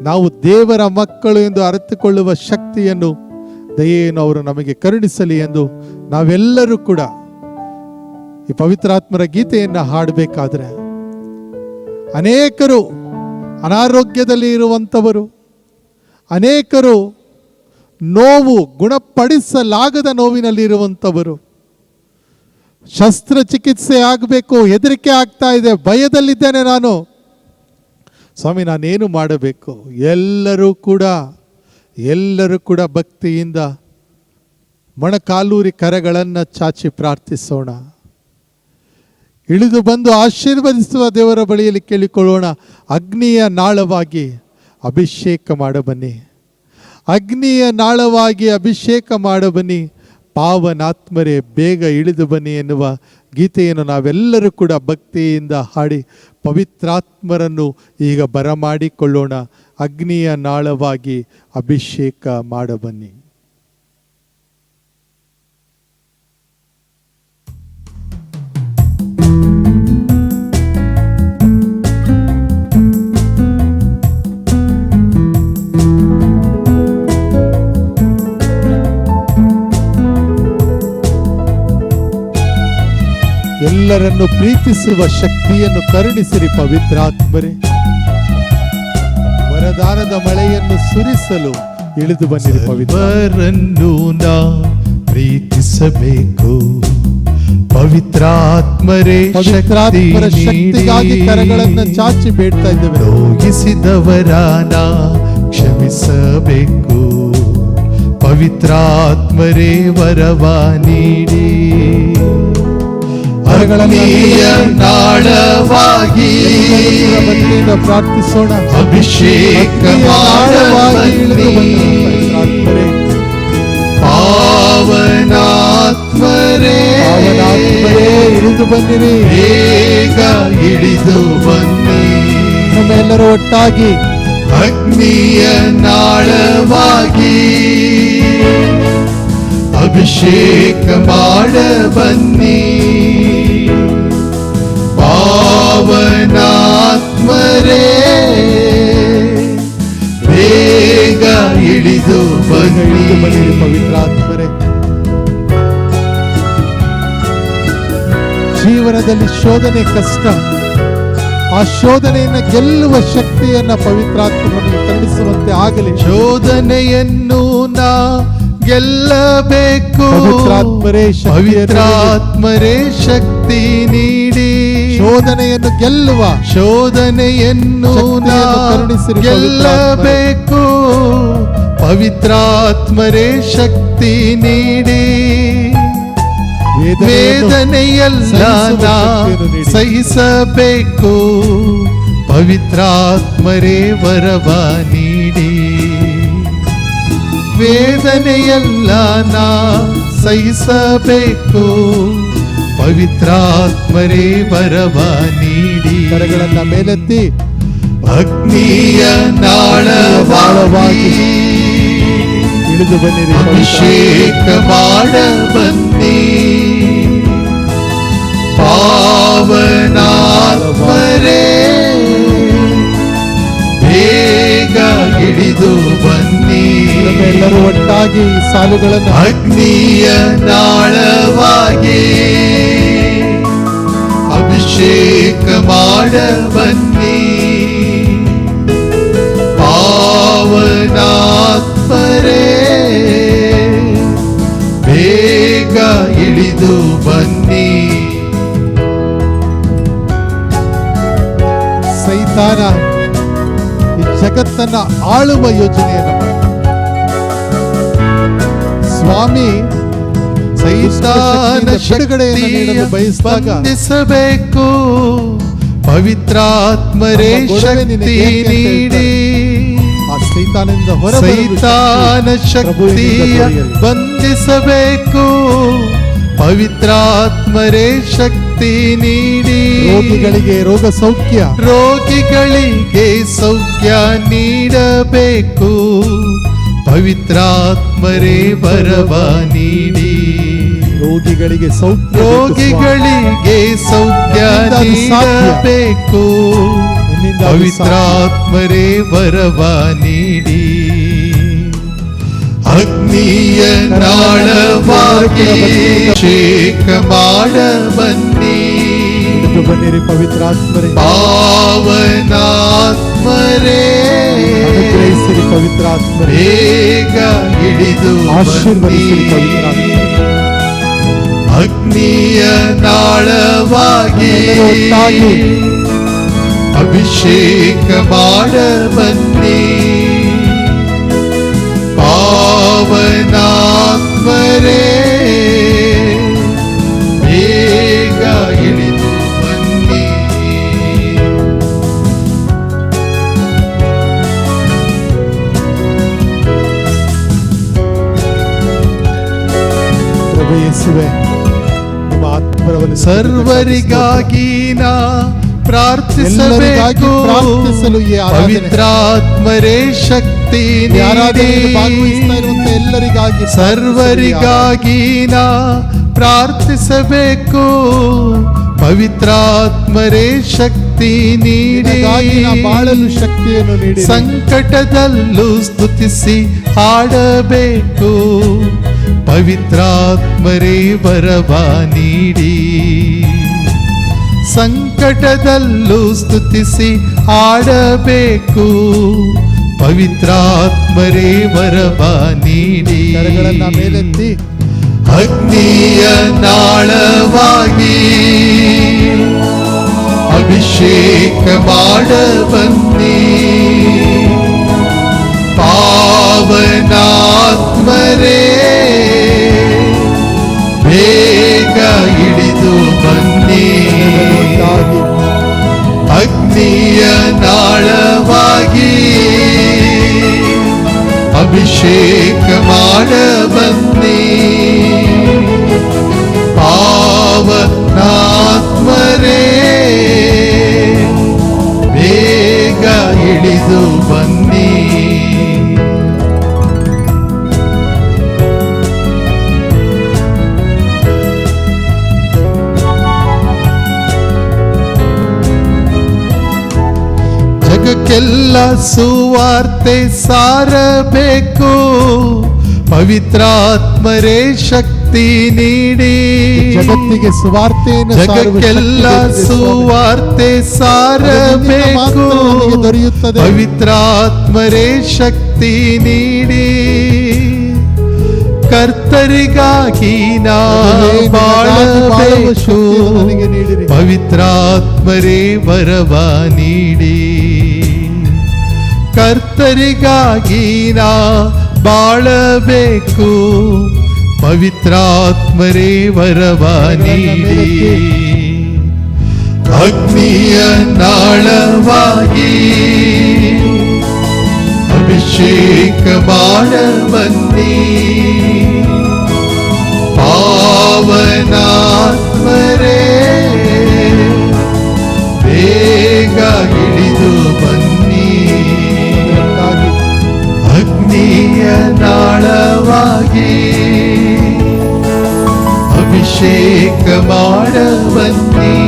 ನಾವು ದೇವರ ಮಕ್ಕಳು ಎಂದು ಅರಿತುಕೊಳ್ಳುವ ಶಕ್ತಿಯನ್ನು ದಯೆಯನ್ನು ಅವರು ನಮಗೆ ಕರುಣಿಸಲಿ ಎಂದು ನಾವೆಲ್ಲರೂ ಕೂಡ ಈ ಪವಿತ್ರಾತ್ಮರ ಗೀತೆಯನ್ನು ಹಾಡಬೇಕಾದ್ರೆ, ಅನೇಕರು ಅನಾರೋಗ್ಯದಲ್ಲಿ ಇರುವಂಥವರು, ಅನೇಕರು ನೋವು, ಗುಣಪಡಿಸಲಾಗದ ನೋವಿನಲ್ಲಿ ಇರುವಂಥವರು, ಶಸ್ತ್ರಚಿಕಿತ್ಸೆ ಆಗಬೇಕು, ಹೆದರಿಕೆ ಆಗ್ತಾ ಇದೆ, ಭಯದಲ್ಲಿದ್ದೇನೆ ನಾನು, ಸ್ವಾಮಿ ನಾನೇನು ಮಾಡಬೇಕು? ಎಲ್ಲರೂ ಕೂಡ ಭಕ್ತಿಯಿಂದ ಮೊಣಕಾಲೂರಿ ಕರಗಳನ್ನು ಚಾಚಿ ಪ್ರಾರ್ಥಿಸೋಣ. ಇಳಿದು ಬಂದು ಆಶೀರ್ವದಿಸುವ ದೇವರ ಬಳಿಯಲ್ಲಿ ಕೇಳಿಕೊಳ್ಳೋಣ. ಅಗ್ನಿಯ ನಾಳವಾಗಿ ಅಭಿಷೇಕ ಮಾಡಬನ್ನಿ, ಅಗ್ನಿಯ ನಾಳವಾಗಿ ಅಭಿಷೇಕ ಮಾಡಬನ್ನಿ, ಪಾವನಾತ್ಮರೇ ಬೇಗ ಇಳಿದು ಬನ್ನಿ ಎನ್ನುವ ಗೀತೆಯನ್ನು ನಾವೆಲ್ಲರೂ ಕೂಡ ಭಕ್ತಿಯಿಂದ ಹಾಡಿ ಪವಿತ್ರಾತ್ಮರನ್ನು ಈಗ ಬರಮಾಡಿಕೊಳ್ಳೋಣ. ಅಗ್ನಿಯ ನಾಳವಾಗಿ ಅಭಿಷೇಕ ಮಾಡಬನ್ನಿ. ಎಲ್ಲರನ್ನು ಪ್ರೀತಿಸುವ ಶಕ್ತಿಯನ್ನು ಕರುಣಿಸಿರಿ ಪವಿತ್ರಾತ್ಮರೇ. ವರದಾನದ ಮಳೆಯನ್ನು ಸುರಿಸಲು ಇಳಿದು ಬನ್ನಿರಿ ಪವಿತ್ರರನ್ನು ನಾ ಪ್ರೀತಿಸಬೇಕು, ಪವಿತ್ರಾತ್ಮರೇ ಪವಿತ್ರಾತ್ಮರ ಶಕ್ತಿಗಾಗಿ ಕರಗಳನ್ನು ಚಾಚಿ ಬೇಡ್ತಾ ಇದ್ದೇವೆ. ರೋಗಿಸಿದವರನ ಕ್ಷಮಿಸಬೇಕು. ಪವಿತ್ರಾತ್ಮರೇ ವರವ ನೀಡಿ ಅಗ್ನಿಯ ನಾಳವಾಗಿ ಭಕ್ತಿಯಿಂದ ಪ್ರಾರ್ಥಿಸೋಣ. ಅಭಿಷೇಕ ಮಾಡಬನ್ನಿ. ಪಾವನಾತ್ಮರೇ ಇಳಿದು ಬನ್ನಿರಿ. ಬೇಗ ಇಳಿದು ಬನ್ನಿ. ನಮ್ಮೆಲ್ಲರೂ ಒಟ್ಟಾಗಿ ಅಗ್ನಿಯ ನಾಳವಾಗಿ ಅಭಿಷೇಕ ಮಾಡ ಬನ್ನಿ. ಪಾವನಾತ್ಮರೇ ಬೇಗ ಇಳಿದು ಬನ್ನಿ. ಪವಿತ್ರಾತ್ಮರೇ, ಜೀವನದಲ್ಲಿ ಶೋಧನೆ ಕಷ್ಟ. ಆ ಶೋಧನೆಯನ್ನು ಗೆಲ್ಲುವ ಶಕ್ತಿಯನ್ನ ಪವಿತ್ರಾತ್ಮ ನಮಗೆ ಕರುಣಿಸುವಂತೆ ಆಗಲಿ. ಶೋಧನೆಯನ್ನು ನಾ ಗೆಲ್ಲಬೇಕು. ಪವಿತ್ರಾತ್ಮರೇ ಪವಿತ್ರಾತ್ಮರೇ ಶಕ್ತಿ ನೀಡಿ. ಶೋಧನೆಯನ್ನು ಗೆಲ್ಲುವ ಶೋಧನೆಯನ್ನು ನಾ ಕರುಣಿಸಿರಿ ಗೆಲ್ಲಬೇಕು. ಪವಿತ್ರಾತ್ಮರೇ ಶಕ್ತಿ ನೀಡಿ. ವೇದನೆಯೆಲ್ಲ ನಾ ಸಹಿಸಬೇಕು. ಪವಿತ್ರಾತ್ಮರೇ ವರವ ನೀಡಿ. ವೇದನೆಯೆಲ್ಲ ನಾ ಸಹಿಸಬೇಕು. ಪವಿತ್ರಾತ್ಮರೇ ವರವ ನೀಡಿ. ಕರಗಳನ್ನ ಮೇಲೆತ್ತಿ ಅಗ್ನಿಯ ನಾಳವಾಗಿ ಇಳಿದು ಬನ್ನಿರಿ. ಅಭಿಷೇಕ ಮಾಡ ಬನ್ನಿ. ಪಾವನಾತ್ಮರೇ ಬೇಗ ಇಳಿದು ಬನ್ನಿ. ಎಲ್ಲರೂ ಒಟ್ಟಾಗಿ ಈ ಸಾಲುಗಳನ್ನು ಅಗ್ನಿಯ ನಾಳವಾಗಿ ಅಭಿಷೇಕ ಮಾಡ ಬನ್ನಿ. ಪಾವನಾತ್ಮರೇ ಬೇಗ ಇಳಿದು ಬನ್ನಿ. ಸೈತಾನ ಈ ಜಗತ್ತನ್ನ ಆಳುವ ಯೋಜನೆಯನ್ನು ಮಾಡಿ ಸ್ವಾಮಿ ಸೈತಾನ ಬಿಡುಗಡೆಯನ್ನು ನೀಡಲು ಬಯಸಿದಾಗ ಬಂಧಿಸಬೇಕು. ಪವಿತ್ರಾತ್ಮರೇ ಶಕ್ತಿ ನೀಡಿ. ಆ ಸೈತಾನದಿಂದ ಸೈತಾನ ಶಕ್ತಿಯ ಬಂಧಿಸಬೇಕು. ಪವಿತ್ರಾತ್ಮರೇ ಶಕ್ತಿ ನೀಡಿ. ರೋಗಿಗಳಿಗೆ ರೋಗ ಸೌಖ್ಯ, ರೋಗಿಗಳಿಗೆ ಸೌಖ್ಯ ನೀಡಬೇಕು. ಪವಿತ್ರಾತ್ಮರೇ ವರವ ನೀಡಿ. ರೋಗಿಗಳಿಗೆ ಸೌಖ್ಯ, ರೋಗಿಗಳಿಗೆ ಸೌಖ್ಯ ನೀಡಬೇಕು. ಪವಿತ್ರಾತ್ಮರೇ ವರವ ನೀಡಿ. ಅಗ್ನಿಯ ನಾಳವಾಗಿ ಅಭಿಷೇಕ ಮಾಡ ಬನ್ನಿ. ಬನ್ನಿರಿ ಪವಿತ್ರಾತ್ಮರೇ. ಪಾವನಾತ್ಮರೇ ಅನುಗ್ರಹಿಸಿರಿ ಪವಿತ್ರಾತ್ಮರೇ. ಬೇಗ ಇಳಿದು ಆಶೀರ್ವದಿಸಿರಿ ಬನ್ನಿ. ಪವಿತ್ರಾತ್ಮರೇ. ಅಗ್ನಿಯ ನಾಳವಾಗಿ ಒಟ್ಟಾಗಿ ಅಭಿಷೇಕ ಮಾಡ ಬನ್ನಿ. ಪಾವನಾತ್ಮರೇ ಬೇಗ ಇಳಿದು ಬನ್ನಿ. ಪ್ರಭು ಯೇಸುವೇ, ನಿಮ್ಮ ಆತ್ಮರವನ್ನು ಸರ್ವರಿಗಾಗಿ ನಾ ಪ್ರಾರ್ಥಿಸಬೇಕು. ಪ್ರಾರ್ಥಿಸಲು ಈ ಆರಾಧನೆ, ಪವಿತ್ರಾತ್ಮರೇ ಶಕ್ತಿ ನೀಡಿ. ಆರಾಧನೆಯಲ್ಲಿ ಭಾಗವಹಿಸ್ತಾ ಇರುವಂತ ಎಲ್ಲರಿಗಾಗಿ ಸರ್ವರಿಗಾಗಿ ನಾ ಪ್ರಾರ್ಥಿಸಬೇಕು. ಪವಿತ್ರಾತ್ಮರೇ ಶಕ್ತಿ ನೀಡಿ. ನಿನಗಾಗಿ ನಾ ಬಾಳಲು ಶಕ್ತಿಯನ್ನು ನೀಡಿ. ಸಂಕಟದಲ್ಲೂ ಸ್ತುತಿಸಿ ಹಾಡಬೇಕು. ಪವಿತ್ರಾತ್ಮರೇ ವರವ ನೀಡಿ. ಸಂಕಟದಲ್ಲೂ ಸ್ತುತಿಸಿ ಹಾಡಬೇಕು. ಪವಿತ್ರಾತ್ಮರೇ ವರವ ನೀಡಿ. ಕರಗಳನ್ನ ಮೇಲೆತ್ತಿ ಅಗ್ನಿಯ ನಾಳವಾಗಿ ಅಭಿಷೇಕ ಮಾಡ ಬನ್ನಿ ಪಾವನಾತ್ಮರೇ ಬೇಗ ಇಳಿದು ಬನ್ನಿ ಅಗ್ನಿಯ ನಾಳವಾಗಿ ಅಭಿಷೇಕ ಮಾಡ ಬನ್ನಿ ಪಾವನಾತ್ಮರೇ ಬೇಗ ಇಳಿದು ಬನ್ನಿ ಜಗಕ್ಕೆಲ್ಲ ಸುವಾರ್ತೆ ಸಾರಬೇಕು ಪವಿತ್ರಾತ್ಮರೇ ಶಕ್ತಿ ನೀಡಿ ಜಗತ್ತಿಗೆ ಸುವಾರ್ತೆಯನ್ನು ಜಗಕ್ಕೆಲ್ಲ ಸುವಾರ್ತೆ ಸಾರಬೇಕು ದೊರೆಯುತ್ತದೆ. ಪವಿತ್ರಾತ್ಮರೇ ಶಕ್ತಿ ನೀಡಿ ಕರ್ತರಿಗಾಗಿ ನಾ ಬಾಳಬೇಕು ಪವಿತ್ರಾತ್ಮರೇ ವರವ ನೀಡಿ ಕರ್ತರಿಗಾಗಿ ನಾ ಬಾಳಬೇಕು ಪವಿತ್ರಾತ್ಮರೇ ವರವ ನೀಡಿ ಅಗ್ನಿಯ ನಾಳವಾಗಿ ಅಭಿಷೇಕ ಮಾಡ ಬನ್ನಿ ಪಾವನಾತ್ಮರೇ ಬೇಗ ಇಳಿದು ಬನ್ನಿ ಅಗ್ನಿಯ ನಾಳವಾಗಿ ಅಭಿಷೇಕ ಮಾಡ ಬನ್ನಿ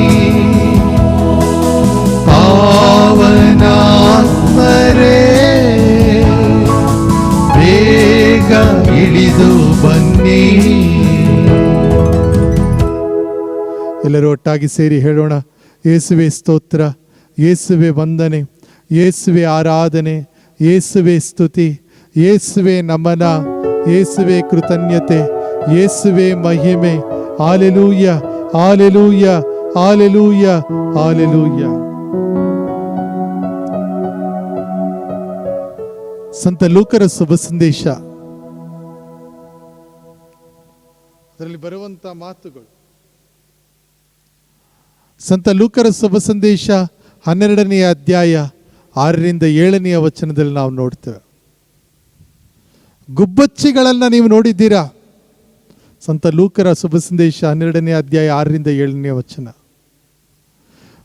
ಪಾವನಾತ್ಮರೇ ಬೇಗ ಇಳಿದು ಬನ್ನಿ. ಎಲ್ಲರೂ ಒಟ್ಟಾಗಿ ಸೇರಿ ಹೇಳೋಣ, ಯೇಸುವೆ ಸ್ತೋತ್ರ, ಯೇಸುವೆ ವಂದನೆ, ಯೇಸುವೆ ಆರಾಧನೆ, ಯೇಸುವೆ ಸ್ತುತಿ, ಯೇಸುವೆ ನಮನ, ಯೇಸುವೆ ಕೃತಜ್ಞತೆ, ಯೇಸುವೆ ಮಹಿಮೆ. Hallelujah, hallelujah, hallelujah, hallelujah. ಸಂತ ಲೂಕರ ಶುಭ ಸಂದೇಶ, ಅದರಲ್ಲಿ ಬರುವಂತ ಮಾತುಗಳು. ಸಂತ ಲೂಕರ ಶುಭ ಸಂದೇಶ 12ನೇ ಅಧ್ಯಾಯ 6ರಿಂದ 7ನೇ ವಚನದಲ್ಲಿ ನಾವು ನೋಡ್ತೇವೆ. ಗುಬ್ಬಚ್ಚಿಗಳನ್ನ ನೀವು ನೋಡಿದ್ದೀರಾ? ಸಂತ ಲೂಕರ ಶುಭ ಸಂದೇಶ 12ನೇ ಅಧ್ಯಾಯ 6ರಿಂದ 7ನೇ ವಚನ.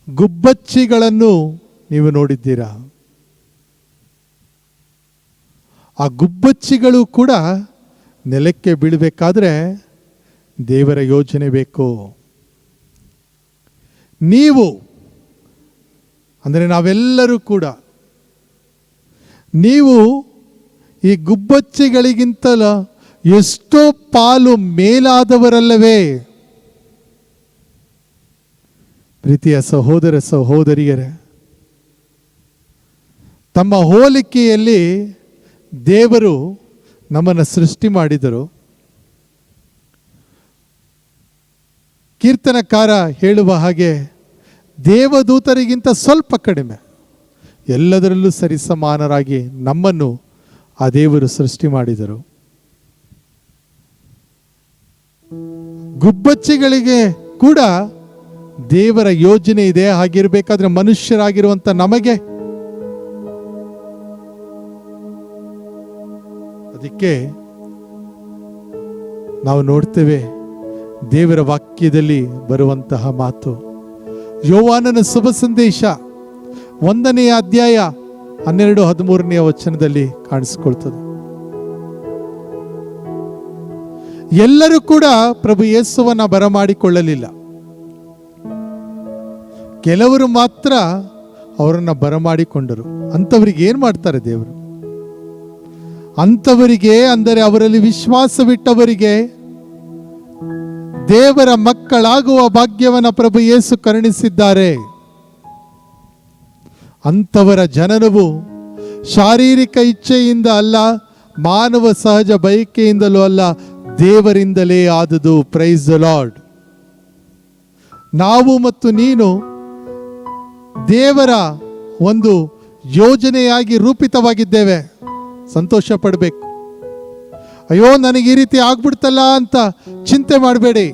ಗುಬ್ಬಚ್ಚಿಗಳನ್ನು ನೀವು ನೋಡಿದ್ದೀರಾ? ಆ ಗುಬ್ಬಚ್ಚಿಗಳು ಕೂಡ ನೆಲಕ್ಕೆ ಬೀಳಬೇಕಾದ್ರೆ ದೇವರ ಯೋಜನೆ ಬೇಕು. ನೀವು ಅಂದರೆ ನಾವೆಲ್ಲರೂ ಕೂಡ ನೀವು ಈ ಗುಬ್ಬಚ್ಚಿಗಳಿಗಿಂತಲ ಎಷ್ಟೋ ಪಾಲು ಮೇಲಾದವರಲ್ಲವೇ? ಪ್ರೀತಿಯ ಸಹೋದರ ಸಹೋದರಿಯರೇ, ತಮ್ಮ ಹೋಲಿಕೆಯಲ್ಲಿ ದೇವರು ನಮ್ಮನ್ನು ಸೃಷ್ಟಿ ಮಾಡಿದರು. ಕೀರ್ತನಕಾರ ಹೇಳುವ ಹಾಗೆ ದೇವದೂತರಿಗಿಂತ ಸ್ವಲ್ಪ ಕಡಿಮೆ, ಎಲ್ಲದರಲ್ಲೂ ಸರಿಸಮಾನರಾಗಿ ನಮ್ಮನ್ನು ಆ ದೇವರು ಸೃಷ್ಟಿ ಮಾಡಿದರು. ಗುಬ್ಬಚ್ಚಿಗಳಿಗೆ ಕೂಡ ದೇವರ ಯೋಜನೆ ಇದೆ. ಹಾಗಿರಬೇಕಾದ್ರೆ ಮನುಷ್ಯರಾಗಿರುವಂತ ನಮಗೆ ಅದಕ್ಕೆ ನಾವು ನೋಡ್ತೇವೆ ದೇವರ ವಾಕ್ಯದಲ್ಲಿ ಬರುವಂತಹ ಮಾತು. ಯೋವಾನನ ಶುಭ ಸಂದೇಶ 1ನೇ ಅಧ್ಯಾಯ 12-13ನೇ ವಚನದಲ್ಲಿ ಕಾಣಿಸಿಕೊಳ್ತದೆ. ಎಲ್ಲರೂ ಕೂಡ ಪ್ರಭು ಯೇಸುವನ್ನ ಬರಮಾಡಿಕೊಳ್ಳಲಿಲ್ಲ. ಕೆಲವರು ಮಾತ್ರ ಅವರನ್ನ ಬರಮಾಡಿಕೊಂಡರು. ಅಂಥವರಿಗೆ ಏನ್ ಮಾಡ್ತಾರೆ ದೇವರು? ಅಂಥವರಿಗೆ, ಅಂದರೆ ಅವರಲ್ಲಿ ವಿಶ್ವಾಸವಿಟ್ಟವರಿಗೆ ದೇವರ ಮಕ್ಕಳಾಗುವ ಭಾಗ್ಯವನ್ನ ಪ್ರಭು ಯೇಸು ಕರುಣಿಸಿದ್ದಾರೆ. ಅಂಥವರ ಜನನವು ಶಾರೀರಿಕ ಇಚ್ಛೆಯಿಂದ ಅಲ್ಲ, ಮಾನವ ಸಹಜ ಬಯಕೆಯಿಂದಲೂ ಅಲ್ಲ, ದೇವರಿಂದಲೇ ಆದುದು. Praise the Lord. ನಾವು ಮತ್ತು ನೀನು ದೇವರ ಒಂದು ಯೋಜನೆಯಾಗಿ ರೂಪಿತವಾಗಿದ್ದೇವೆ. ಸಂತೋಷ ಪಡಬೇಕು. ಅಯ್ಯೋ ನನಗೆ ಈ ರೀತಿ ಆಗ್ಬಿಡ್ತಲ್ಲ ಅಂತ ಚಿಂತೆ ಮಾಡಬೇಡಿ.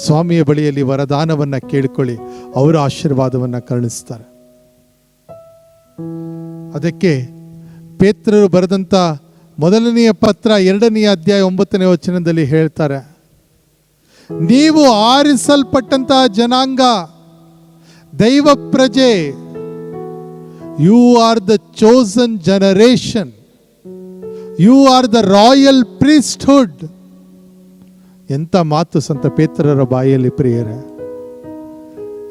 ಸ್ವಾಮಿಯ ಬಳಿಯಲ್ಲಿ ವರದಾನವನ್ನ ಕೇಳಿಕೊಳ್ಳಿ, ಅವರ ಆಶೀರ್ವಾದವನ್ನ ಕರುಣಿಸ್ತಾರೆ. ಅದಕ್ಕೆ ಪೇತ್ರರು ಬರೆದಂತ ಮೊದಲನೆಯ ಪತ್ರ 2ನೇ ಅಧ್ಯಾಯ 9ನೇ ವಚನದಲ್ಲಿ ಹೇಳ್ತಾರೆ, ನೀವು ಆರಿಸಲ್ಪಟ್ಟಂತಹ ಜನಾಂಗ, ದೈವ ಪ್ರಜೆ, you are the chosen generation, you are the royal priesthood. ಎಂತ ಮಾತು ಸಂತ ಪೇತ್ರರ ಬಾಯಲ್ಲಿ ಪ್ರಿಯರೇ.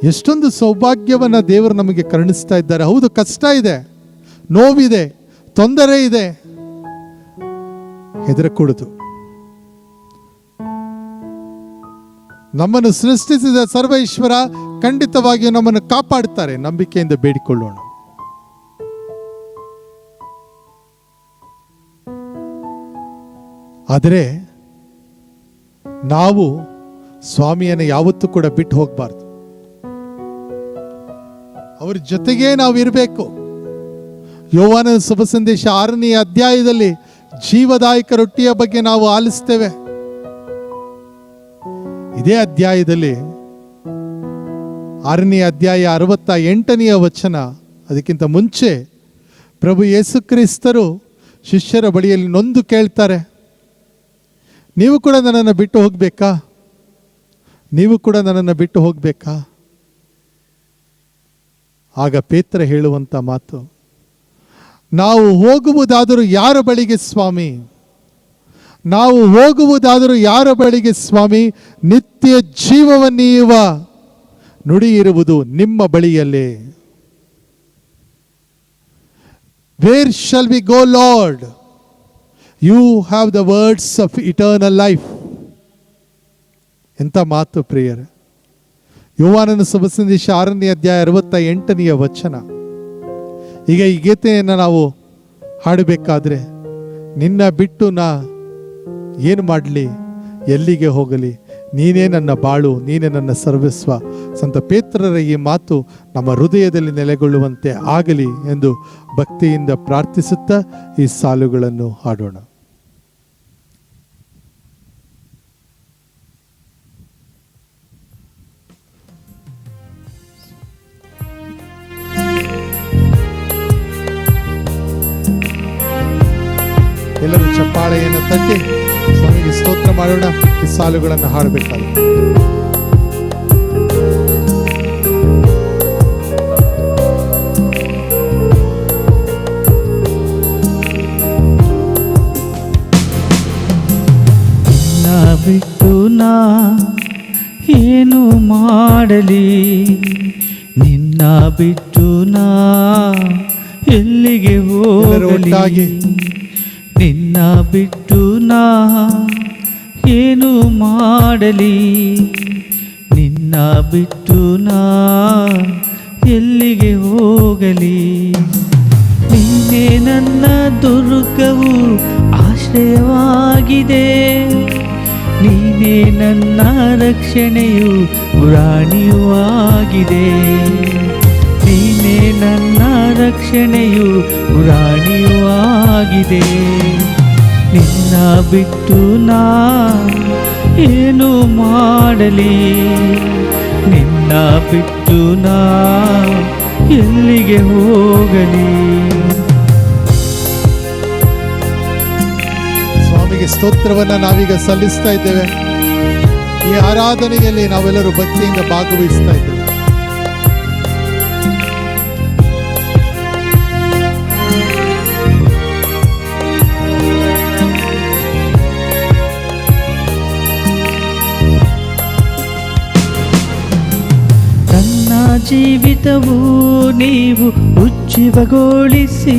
ಎಷ್ಟೊಂದು ಸೌಭಾಗ್ಯವನ್ನ ದೇವರು ನಮಗೆ ಕರುಣಿಸ್ತಾ ಇದ್ದಾರೆ. ಹೌದು, ಕಷ್ಟ ಇದೆ, ನೋವಿದೆ, ತೊಂದರೆ ಇದೆ, ಹೆದರಕೂಡದು. ನಮ್ಮನ್ನು ಸೃಷ್ಟಿಸಿದ ಸರ್ವೇಶ್ವರ ಖಂಡಿತವಾಗಿಯೂ ನಮ್ಮನ್ನು ಕಾಪಾಡುತ್ತಾರೆ. ನಂಬಿಕೆಯಿಂದ ಬೇಡಿಕೊಳ್ಳೋಣ. ಆದರೆ ನಾವು ಸ್ವಾಮಿಯನ್ನು ಯಾವತ್ತೂ ಕೂಡ ಬಿಟ್ಟು ಹೋಗಬಾರ್ದು. ಅವ್ರ ಜೊತೆಗೇ ನಾವು ಇರಬೇಕು. ಯೋಹಾನನ ಶುಭ ಸಂದೇಶ 6ನೇ ಅಧ್ಯಾಯದಲ್ಲಿ ಜೀವದಾಯಕ ರೊಟ್ಟಿಯ ಬಗ್ಗೆ ನಾವು ಆಲಿಸ್ತೇವೆ. ಇದೇ ಅಧ್ಯಾಯದಲ್ಲಿ 6ನೇ ಅಧ್ಯಾಯ 68ನೇ ವಚನ, ಅದಕ್ಕಿಂತ ಮುಂಚೆ ಪ್ರಭು ಯೇಸು ಕ್ರಿಸ್ತರು ಶಿಷ್ಯರ ಬಳಿಯಲ್ಲಿ ನೊಂದು ಕೇಳ್ತಾರೆ, ನೀವು ಕೂಡ ನನ್ನನ್ನು ಬಿಟ್ಟು ಹೋಗ್ಬೇಕಾ? ನೀವು ಕೂಡ ನನ್ನನ್ನು ಬಿಟ್ಟು ಹೋಗ್ಬೇಕಾ? ಆಗ ಪೇತ್ರ ಹೇಳುವಂತ ಮಾತು, ನಾವು ಹೋಗುವುದಾದರೂ ಯಾರ ಬಳಿಗೆ ಸ್ವಾಮಿ? ನಾವು ಹೋಗುವುದಾದರೂ ಯಾರ ಬಳಿಗೆ ಸ್ವಾಮಿ? ನಿತ್ಯ ಜೀವವನ್ನೀಯುವ ನುಡಿ ಇರುವುದು ನಿಮ್ಮ ಬಳಿಯಲ್ಲೇ. Where shall we go Lord? You have the words of eternal life. ಎಂಥ ಮಾತು ಪ್ರಿಯರೇ. ಯೋಹಾನನ ಶುಭ ಸಂದೇಶ 6ನೇ ಅಧ್ಯಾಯ 68ನೇ ವಚನ. ಈಗ ಈ ಗೀತೆಯನ್ನು ನಾವು ಹಾಡಬೇಕಾದ್ರೆ, ನಿನ್ನ ಬಿಟ್ಟು ನಾ ಏನು ಮಾಡಲಿ, ಎಲ್ಲಿಗೆ ಹೋಗಲಿ, ನೀನೇ ನನ್ನ ಬಾಳು, ನೀನೇ ನನ್ನ ಸರ್ವಸ್ವ. ಸಂತ ಪೇತ್ರರ ಈ ಮಾತು ನಮ್ಮ ಹೃದಯದಲ್ಲಿ ನೆಲೆಗೊಳ್ಳುವಂತೆ ಆಗಲಿ ಎಂದು ಭಕ್ತಿಯಿಂದ ಪ್ರಾರ್ಥಿಸುತ್ತಾ ಈ ಸಾಲುಗಳನ್ನು ಹಾಡೋಣ. ಎಲ್ಲರೂ ಚಪ್ಪಾಳೆಯನ್ನು ತಟ್ಟಿ ಸ್ವಾಮಿಗೆ ಸ್ತೋತ್ರ ಮಾಡೋಣ. ಈ ಸಾಲುಗಳನ್ನು ಹಾಡಬೇಕಾಗಿದೆ. ನಿನ್ನ ಬಿಟ್ಟು ನಾ ಏನು ಮಾಡಲಿ, ನಿನ್ನ ಬಿಟ್ಟು ನಾ ಎಲ್ಲಿಗೆ ಎಲ್ಲರೂ ಒಟ್ಟಾಗಿ ಹೋಗಲಿ, ನಿನ್ನ ಬಿಟ್ಟು ನಾ ಏನು ಮಾಡಲಿ, ನಿನ್ನ ಬಿಟ್ಟು ನಾ ಎಲ್ಲಿಗೆ ಹೋಗಲಿ. ನೀನೇ ನನ್ನ ದುರ್ಗವು ಆಶ್ರಯವಾಗಿದೆ, ನೀನೇ ನನ್ನ ರಕ್ಷಣೆಯು ಗುರಾಣಿಯೂ ಆಗಿದೆ, ನೀನೇ ನನ್ನ ರಕ್ಷಣೆಯು ಗುರಾಣಿಯೂ ಆಗಿದೆ. ನಿನ್ನ ಬಿಟ್ಟು ನಾ ಏನು ಮಾಡಲಿ, ನಿನ್ನ ಬಿಟ್ಟು ನಾ ಎಲ್ಲಿಗೆ ಹೋಗಲಿ. ಸ್ವಾಮಿಗೆ ಸ್ತೋತ್ರವನ್ನ ನಾವೀಗ ಸಲ್ಲಿಸ್ತಾ ಇದ್ದೇವೆ. ಈ ಆರಾಧನೆಯಲ್ಲಿ ನಾವೆಲ್ಲರೂ ಭಕ್ತಿಯಿಂದ ಭಾಗವಹಿಸ್ತಾ ಇದ್ದೇವೆ. ನನ್ನ ಜೀವಿತವು ನೀವು ಉಜ್ಜೀವಗೊಳಿಸಿ,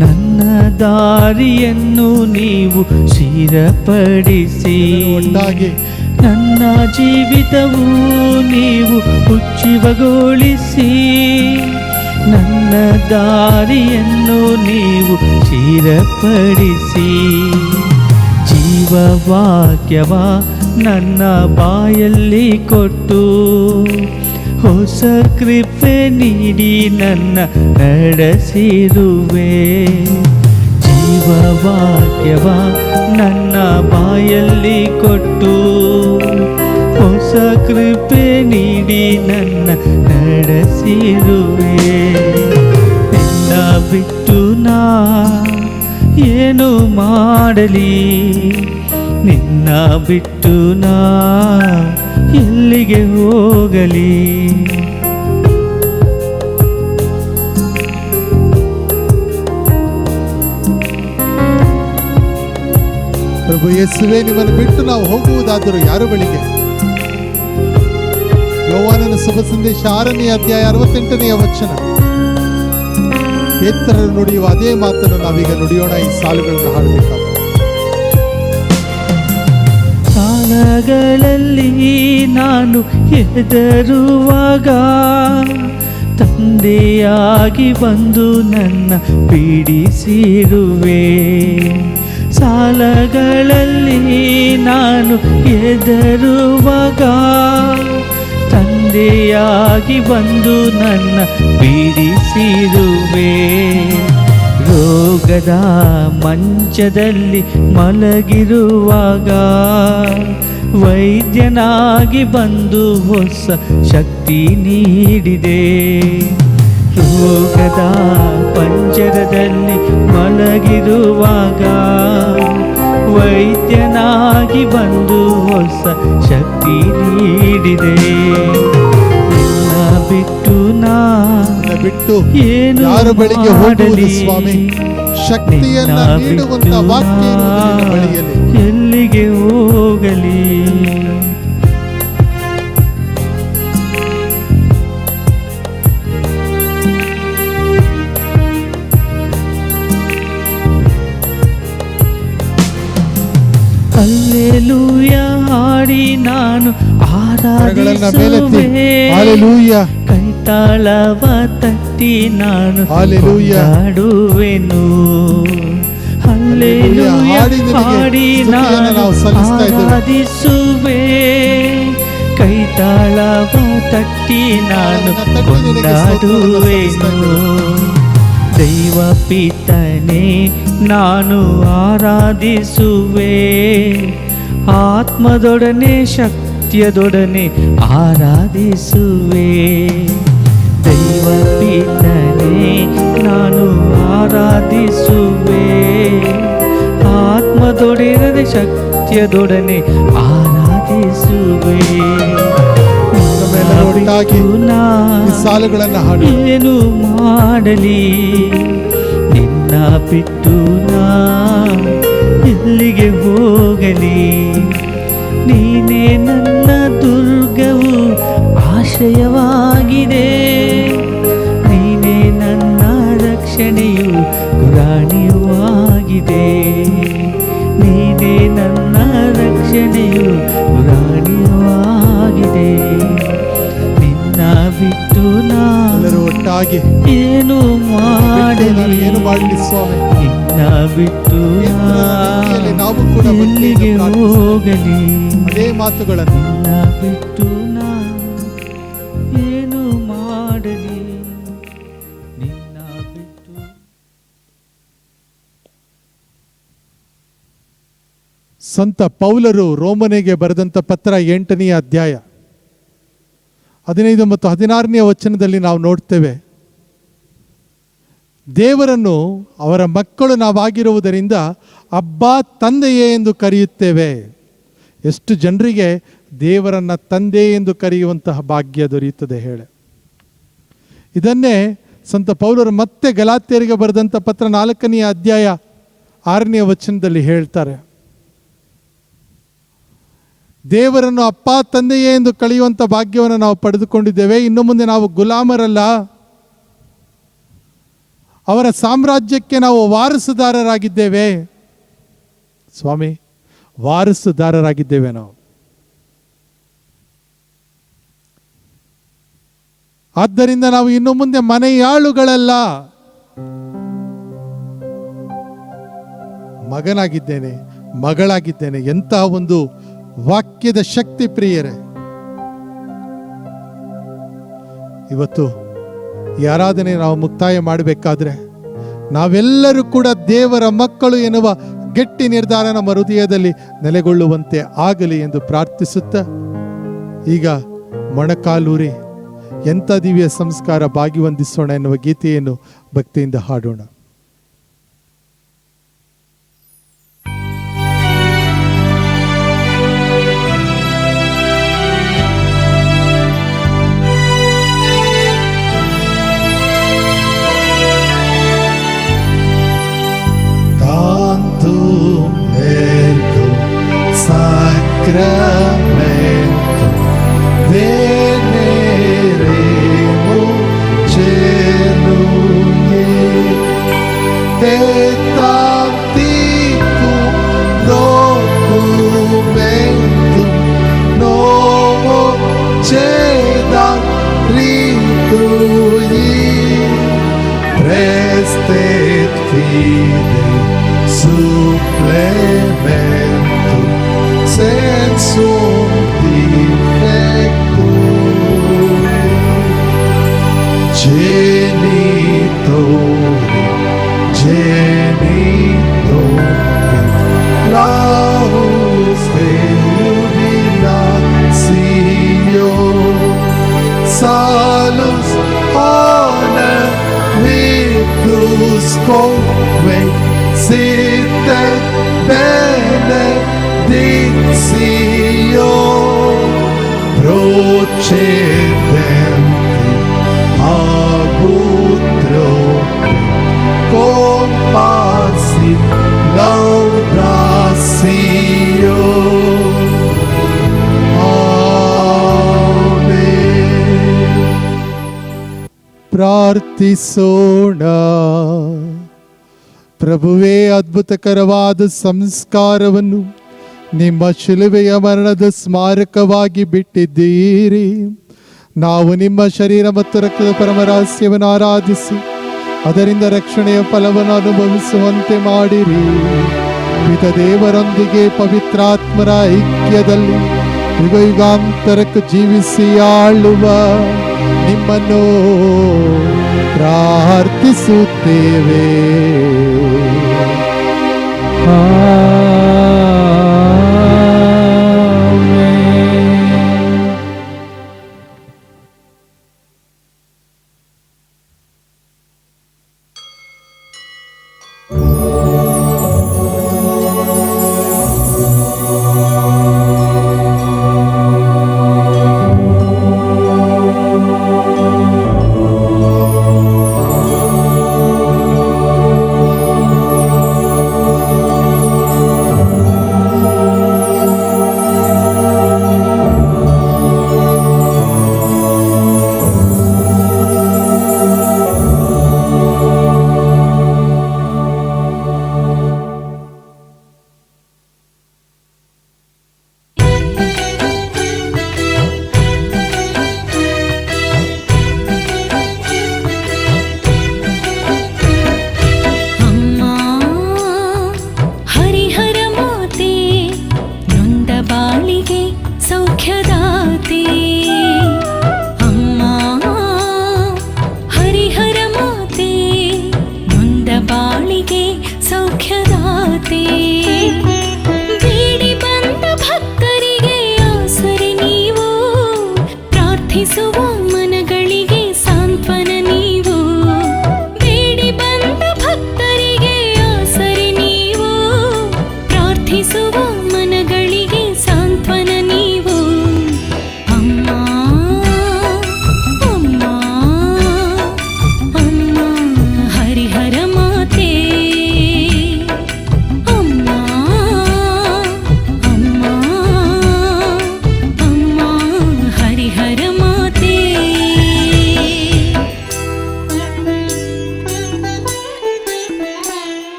ನನ್ನ ದಾರಿಯನ್ನು ನೀವು ಸ್ಥಿರಪಡಿಸಿ. ಒಟ್ಟಾಗಿ ನನ್ನ ಜೀವಿತವು ನೀವು ಉಜ್ಜೀವಗೊಳಿಸಿ, ನನ್ನ ನನ್ನ ದಾರಿಯನ್ನು ನೀವು ಸ್ಥಿರಪಡಿಸಿ ಜೀವವಾಕ್ಯವ ನನ್ನ ಬಾಯಲ್ಲಿ ಕೊಟ್ಟು ಹೊಸ ಕೃಪೆ ನೀಡಿ ನನ್ನ ನಡೆಸಿರುವೆ. ಜೀವವಾಕ್ಯವ ನನ್ನ ಬಾಯಲ್ಲಿ ಕೊಟ್ಟು ಹೊಸ ಕೃಪೆ ನೀಡಿ ನನ್ನ ನಡೆಸಿರುವೆ. ನಿನ್ನ ಬಿಟ್ಟು ನಾ ಏನು ಮಾಡಲಿ, ನಿನ್ನ ಬಿಟ್ಟು ನಾ ಎಲ್ಲಿಗೆ ಹೋಗಲಿ. ಪ್ರಭು ಯೇಸುವೆ, ನಿಮ್ಮನ್ನು ಬಿಟ್ಟು ನಾವು ಹೋಗುವುದಾದರೂ ಯಾರ ಬಳಿಗೆ? ಯೋಹಾನನ ಶುಭ ಸಂದೇಶ 6ನೇ ಅಧ್ಯಾಯ 68ನೇ ವಚನ. ಪೇತ್ರರು ನುಡಿಯುವ ಅದೇ ಮಾತನ್ನು ನಾವೀಗ ನುಡಿಯೋಣ. ಈ ಸಾಲುಗಳನ್ನು ಹಾಡಬೇಕಾದ ಸಾಲಗಳಲ್ಲಿ ನಾನು ಹೆದರುವಾಗ ತಂದೆಯಾಗಿ ಬಂದು ನನ್ನ ಪೀಡಿಸಿರುವೆ. ಸಾಲಗಳಲ್ಲಿ ನಾನು ಹೆದರುವಾಗ ತಂದೆಯಾಗಿ ಬಂದು ನನ್ನ ಪೀಡಿಸಿರುವೆ. ರೋಗದ ಮಂಚದಲ್ಲಿ ಮಲಗಿರುವಾಗ ವೈದ್ಯನಾಗಿ ಬಂದು ಹೊಸ ಶಕ್ತಿ ನೀಡಿದೆ. ರೋಗದ ಪಂಜರದಲ್ಲಿ ಮಲಗಿರುವಾಗ ವೈದ್ಯನಾಗಿ ಬಂದು ಹೊಸ ಶಕ್ತಿ ನೀಡಿದೆ. ನಿನ್ನ ಬಿಟ್ಟು ನಾ ಬಿಟ್ಟು ಏನು ಯಾರ ಬಳಿಗೆ ಹೋಗುವುದು ಮಾಡಲಿ? ಸ್ವಾಮಿ? ಶಕ್ತಿಯನ್ನ ನೀಡುವಂತ ವಾಕ್ಯ ಇರುವುದು ನಿನ್ನ ಬಳಿಯಲ್ಲಿ. ಎಲ್ಲಿಗೆ ಹೋಗಲಿ? ಹಲ್ಲೆಲೂಯ ಹಾಡಿ ನಾನು ಕರಗಳನ್ನು ಮೇಲೆತ್ತಿ ಆರಾಧಿಸುವೆ. ಹಲ್ಲೆಲೂಯ, ಕೈತಾಳವ ತಟ್ಟಿ ನಾನು ಹಲ್ಲೆಲೂಯ. ಹಾಡುವೆನು. ಹಲ್ಲೆಲೂಯ ಹಾಡಿ ನಿನಗೆ ಹಾಡಿ ಸ್ತುತಿಯನ್ನು ನಾನು ನಾವು ಸಲ್ಲಿಸ್ತಾ ಇದ್ದೇವೆ. ಆರಾಧಿಸುವೆ. ಕೈತಾಳವ ತಟ್ಟಿ ನಾನು ತಟ್ಟಿ ನಿನಗೆ ಸ್ತೋತ್ರವನ್ನು ಸಲ್ಲಿಸ್ತಾ ಕೊಂಡಾಡುವೆನು. ದೈವ ಪಿತನೇ ನಾನು ಆರಾಧಿಸುವೆ. ಆತ್ಮದೊಡನೆ ಶಕ್ತಿಯದೊಡನೆ ಆರಾಧಿಸುವೆ. ದೈವ ಪಿತನೇ ನಾನು ಆರಾಧಿಸುವೆ. ಆತ್ಮದೊಡನೆ ಶಕ್ತಿಯದೊಡನೆ ಆರಾಧಿಸುವೆ. ನಮ್ಮೆಲ್ಲರೂ ಒಟ್ಟಾಗಿ ಈ ಸಾಲುಗಳನ್ನು ಹಾಡಿ ಏನು ಮಾಡಲಿ? ನಿನ್ನ ಬಿಟ್ಟು ನಾ ಎಲ್ಲಿಗೆ ಹೋಗಲಿ? ನೀನೇ ನನ್ನ ದುರ್ಗವು ಆಶ್ರಯವಾಗಿದೆ. ನೀನೇ ನನ್ನ ರಕ್ಷಣೆಯು ಗುರಾಣಿಯೂ ಆಗಿದೆ. ನೀನೇ ನನ್ನ ರಕ್ಷಣೆಯು ಗುರಾಣಿಯೂ ಆಗಿದೆ. ನಿನ್ನ ಬಿಟ್ಟು ನಾ ಎಲ್ಲರೂ ಒಟ್ಟಾಗಿ ಏನು ಬಿಟ್ಟು ನಾನು ಮಾಡಲಿ? ಏನು ಮಾಡಲಿ ಸ್ವಾಮಿ? ನಿನ್ನ ಬಿಟ್ಟು ನಾ ರೀತಿಯಲ್ಲಿ ನಾವು ಕೂಡ ಎಲ್ಲಿಗೆ ಭಕ್ತಿಯಿಂದ ಪ್ರಾರ್ಥಿಸೋಣ. ಹೋಗಲಿ? ಅದೇ ಮಾತುಗಳನ್ನು ನಿನ್ನ ಬಿಟ್ಟು ನಾ ಏನು ಮಾಡಲಿ? ನಿನ್ನ ಬಿಟ್ಟು ಸಂತ ಪೌಲರು ರೋಮನೆಗೆ ಬರೆದಂಥ ಪತ್ರ 8ನೇ ಅಧ್ಯಾಯ 15 ಮತ್ತು 16ನೇ ವಚನದಲ್ಲಿ ನಾವು ನೋಡ್ತೇವೆ. ದೇವರನ್ನು ಅವರ ಮಕ್ಕಳು ನಾವಾಗಿರುವುದರಿಂದ ಅಬ್ಬಾ ತಂದೆಯೇ ಎಂದು ಕರೆಯುತ್ತೇವೆ. ಎಷ್ಟು ಜನರಿಗೆ ದೇವರನ್ನ ತಂದೆ ಎಂದು ಕರೆಯುವಂತಹ ಭಾಗ್ಯ ದೊರೆಯುತ್ತದೆ ಹೇಳಿ. ಇದನ್ನೇ ಸಂತ ಪೌಲರು ಮತ್ತೆ ಗಲಾತ್ಯರಿಗೆ ಬರೆದಂಥ ಪತ್ರ 4ನೇ ಅಧ್ಯಾಯ 6ನೇ ವಚನದಲ್ಲಿ ಹೇಳ್ತಾರೆ. ದೇವರನ್ನು ಅಪ್ಪ ತಂದೆಯೇ ಎಂದು ಕಳೆಯುವಂಥ ಭಾಗ್ಯವನ್ನು ನಾವು ಪಡೆದುಕೊಂಡಿದ್ದೇವೆ. ಇನ್ನು ಮುಂದೆ ನಾವು ಗುಲಾಮರಲ್ಲ, ಅವರ ಸಾಮ್ರಾಜ್ಯಕ್ಕೆ ನಾವು ವಾರಸುದಾರರಾಗಿದ್ದೇವೆ. ಸ್ವಾಮಿ, ವಾರಸುದಾರರಾಗಿದ್ದೇವೆ ನಾವು. ಆದ್ದರಿಂದ ನಾವು ಇನ್ನು ಮುಂದೆ ಮನೆಯಾಳುಗಳಲ್ಲ, ಮಗನಾಗಿದ್ದೇನೆ, ಮಗಳಾಗಿದ್ದೇನೆ. ಎಂತಹ ಒಂದು ವಾಕ್ಯದ ಶಕ್ತಿ ಪ್ರಿಯರೇ. ಇವತ್ತು ಈ ಆರಾಧನೆ ನಾವು ಮುಕ್ತಾಯ ಮಾಡಬೇಕಾದ್ರೆ ನಾವೆಲ್ಲರೂ ಕೂಡ ದೇವರ ಮಕ್ಕಳು ಎನ್ನುವ ಗಟ್ಟಿ ನಿರ್ಧಾರ ನಮ್ಮ ಹೃದಯದಲ್ಲಿ ನೆಲೆಗೊಳ್ಳುವಂತೆ ಆಗಲಿ ಎಂದು ಪ್ರಾರ್ಥಿಸುತ್ತಾ, ಈಗ ಮೊಣಕಾಲೂರಿ ಎಂಥ ದಿವ್ಯ ಸಂಸ್ಕಾರ ಭಾಗಿವಂದಿಸೋಣ ಎನ್ನುವ ಗೀತೆಯನ್ನು ಭಕ್ತಿಯಿಂದ ಹಾಡೋಣ. Sacramento veneremo celui et anticum documentum novo cedam ritui prestet fide supplementum sensum defectum genitori laus jubilatio salus honor victus conque sit et benedictio procedenti abutro compassit laudatio. Amen. ಪ್ರಾರ್ಥಿಸೋಣ. ಪ್ರಭುವೇ, ಅದ್ಭುತಕರವಾದ ಸಂಸ್ಕಾರವನ್ನು ನಿಮ್ಮ ಶಿಲುಬೆಯ ಮರಣದ ಸ್ಮಾರಕವಾಗಿ ಬಿಟ್ಟಿದ್ದೀರಿ. ನಾವು ನಿಮ್ಮ ಶರೀರ ಮತ್ತು ರಕ್ತದ ಪರಮರಹಸ್ಯವನ್ನು ಆರಾಧಿಸಿ ಅದರಿಂದ ರಕ್ಷಣೆಯ ಫಲವನ್ನು ಅನುಭವಿಸುವಂತೆ ಮಾಡಿರಿ. ಪಿತ ದೇವರೊಂದಿಗೆ ಪವಿತ್ರಾತ್ಮರ ಐಕ್ಯದಲ್ಲಿ ಯುಗ ಯುಗಾಂತರಕ್ಕೆ ಜೀವಿಸಿ ಆಳುವ ನಿಮ್ಮನ್ನು ಪ್ರಾರ್ಥಿಸುತ್ತೇವೆ.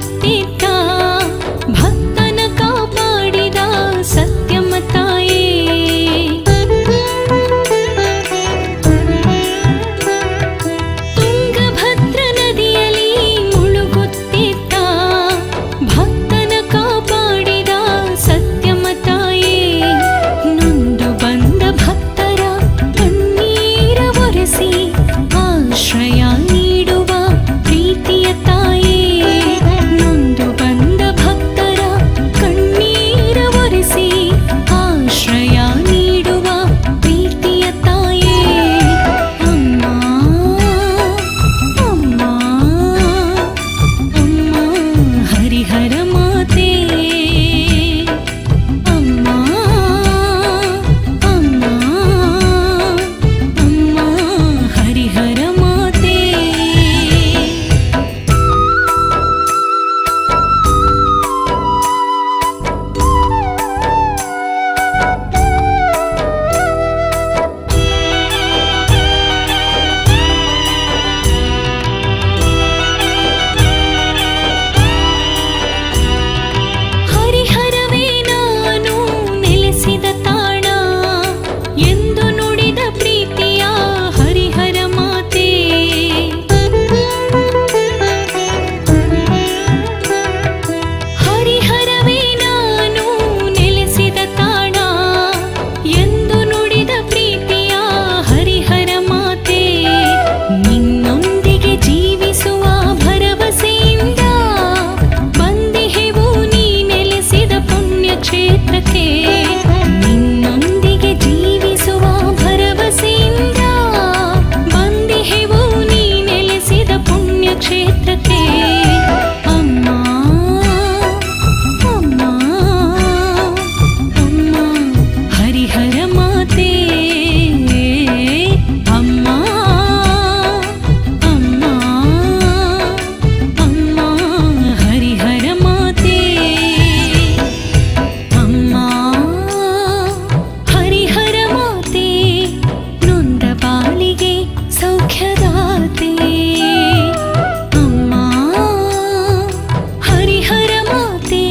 ಮುಳುಗುತ್ತಿದ್ದ ಭಕ್ತನ ಕಾಪಾಡಿದ ಸತ್ಯಮ್ಮ ತಾಯೇ. ತುಂಗಭದ್ರ ನದಿಯಲ್ಲಿ ಮುಳುಗುತ್ತಿದ್ದ ಭಕ್ತನ ಕಾಪಾಡಿದ ಸತ್ಯಮ್ಮ ತಾಯೇ. ನೊಂದು ಬಂದ ಭಕ್ತರ ಕಣ್ಣೀರ ಒರೆಸಿ ಆಶ್ರಯ ನೀಡುವ ಪ್ರೀತಿಯ ತಾಯೇ. ನೊಂದು ಬಂದ ಭಕ್ತರ ಕಣ್ಣೀರ ಒರೆಸಿ ಆಶ್ರಯ ನೀಡುವ ಪ್ರೀತಿಯ ತಾಯೇ. ಅಮ್ಮ ಅಮ್ಮ ಅಮ್ಮ ಹರಿಹರ ಮಾತೆ. ಅಮ್ಮ ಅಮ್ಮ ಅಮ್ಮ ಹರಿಹರ ಮಾತೆ. ಹರಿಹರವೇ ನಾನು ನೆಲೆಸಿದ ತಾಣ ಎಂದು ನುಡಿದ ಪ್ರೀತಿಯ ಹರಿಹರ ಮಾತೆ. ಹರಿಹರವೇ ನಾನು ನೆಲೆಸಿದ ತಾಣ ಎಂದು ನುಡಿದ ಪ್ರೀತಿಯ ಹರಿಹರ ಮಾತೆ. ನಿನ್ನೊಂದಿಗೆ ಜೀವಿಸುವ ಭರವಸೆಯಿಂದ ಬಂದಿಹೆವು ನೀ ನೆಲೆಸಿದ ಪುಣ್ಯ ಕ್ಷೇತ್ರಕ್ಕೆ. ನಿನ್ನೊಂದಿಗೆ ಜೀವಿಸುವ ಭರವಸೆಯಿಂದ ಬಂದಿಹೆವು ನೀ ನೆಲೆಸಿದ ಪುಣ್ಯ ಕ್ಷೇತ್ರಕ್ಕೆ. ಅಮ್ಮ ಅಮ್ಮ ಅಮ್ಮ ಹರಿಹರ ಮಾತೆ. ಅಮ್ಮ ಅಮ್ಮ ಅಮ್ಮ ಹರಿಹರ ಮಾತೆ. ಅಮ್ಮ ಹರಿಹರ ಮಾತೆ ನೊಂದ ಬಾಳಿಗೆ ಸೌಖ್ಯದಾತೆ. ಅಮ್ಮ ಹರಿಹರ ಮಾತೆ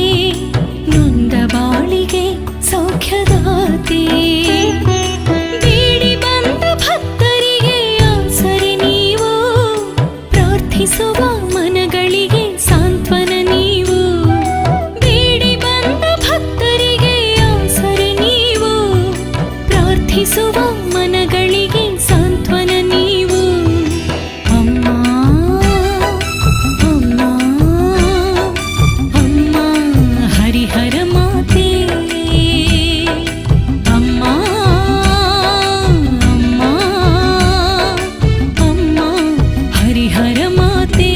ನೊಂದ ಬಾಳಿಗೆ ಸೌಖ್ಯದಾತೆ. ಬೇಡಿ ಬಂದ ಭಕ್ತರಿಗೆ ಆಸರೆ ನೀವು, ಪ್ರಾರ್ಥಿಸುವ ಮನಗಳಿಗೆ ಸಾಂತ್ವನ ನೀವು. ಬೇಡಿ ಬಂದ ಭಕ್ತರಿಗೆ ಆಸರೆ ನೀವು, ಪ್ರಾರ್ಥಿಸುವ ಮನಗಳಿಗೆ ಸಾಂತ್ವನ ನೀವು. ಅಮ್ಮ ಅಮ್ಮ ಅಮ್ಮ ಹರಿಹರ ಮಾತೆ. ಅಮ್ಮ ಅಮ್ಮ ಅಮ್ಮ ಹರಿಹರ ಮಾತೆ.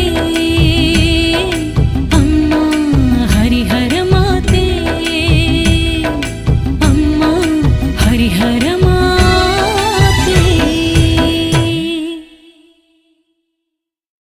ಅಮ್ಮ ಹರಿಹರ ಮಾತೆ. ಅಮ್ಮ ಹರಿಹರ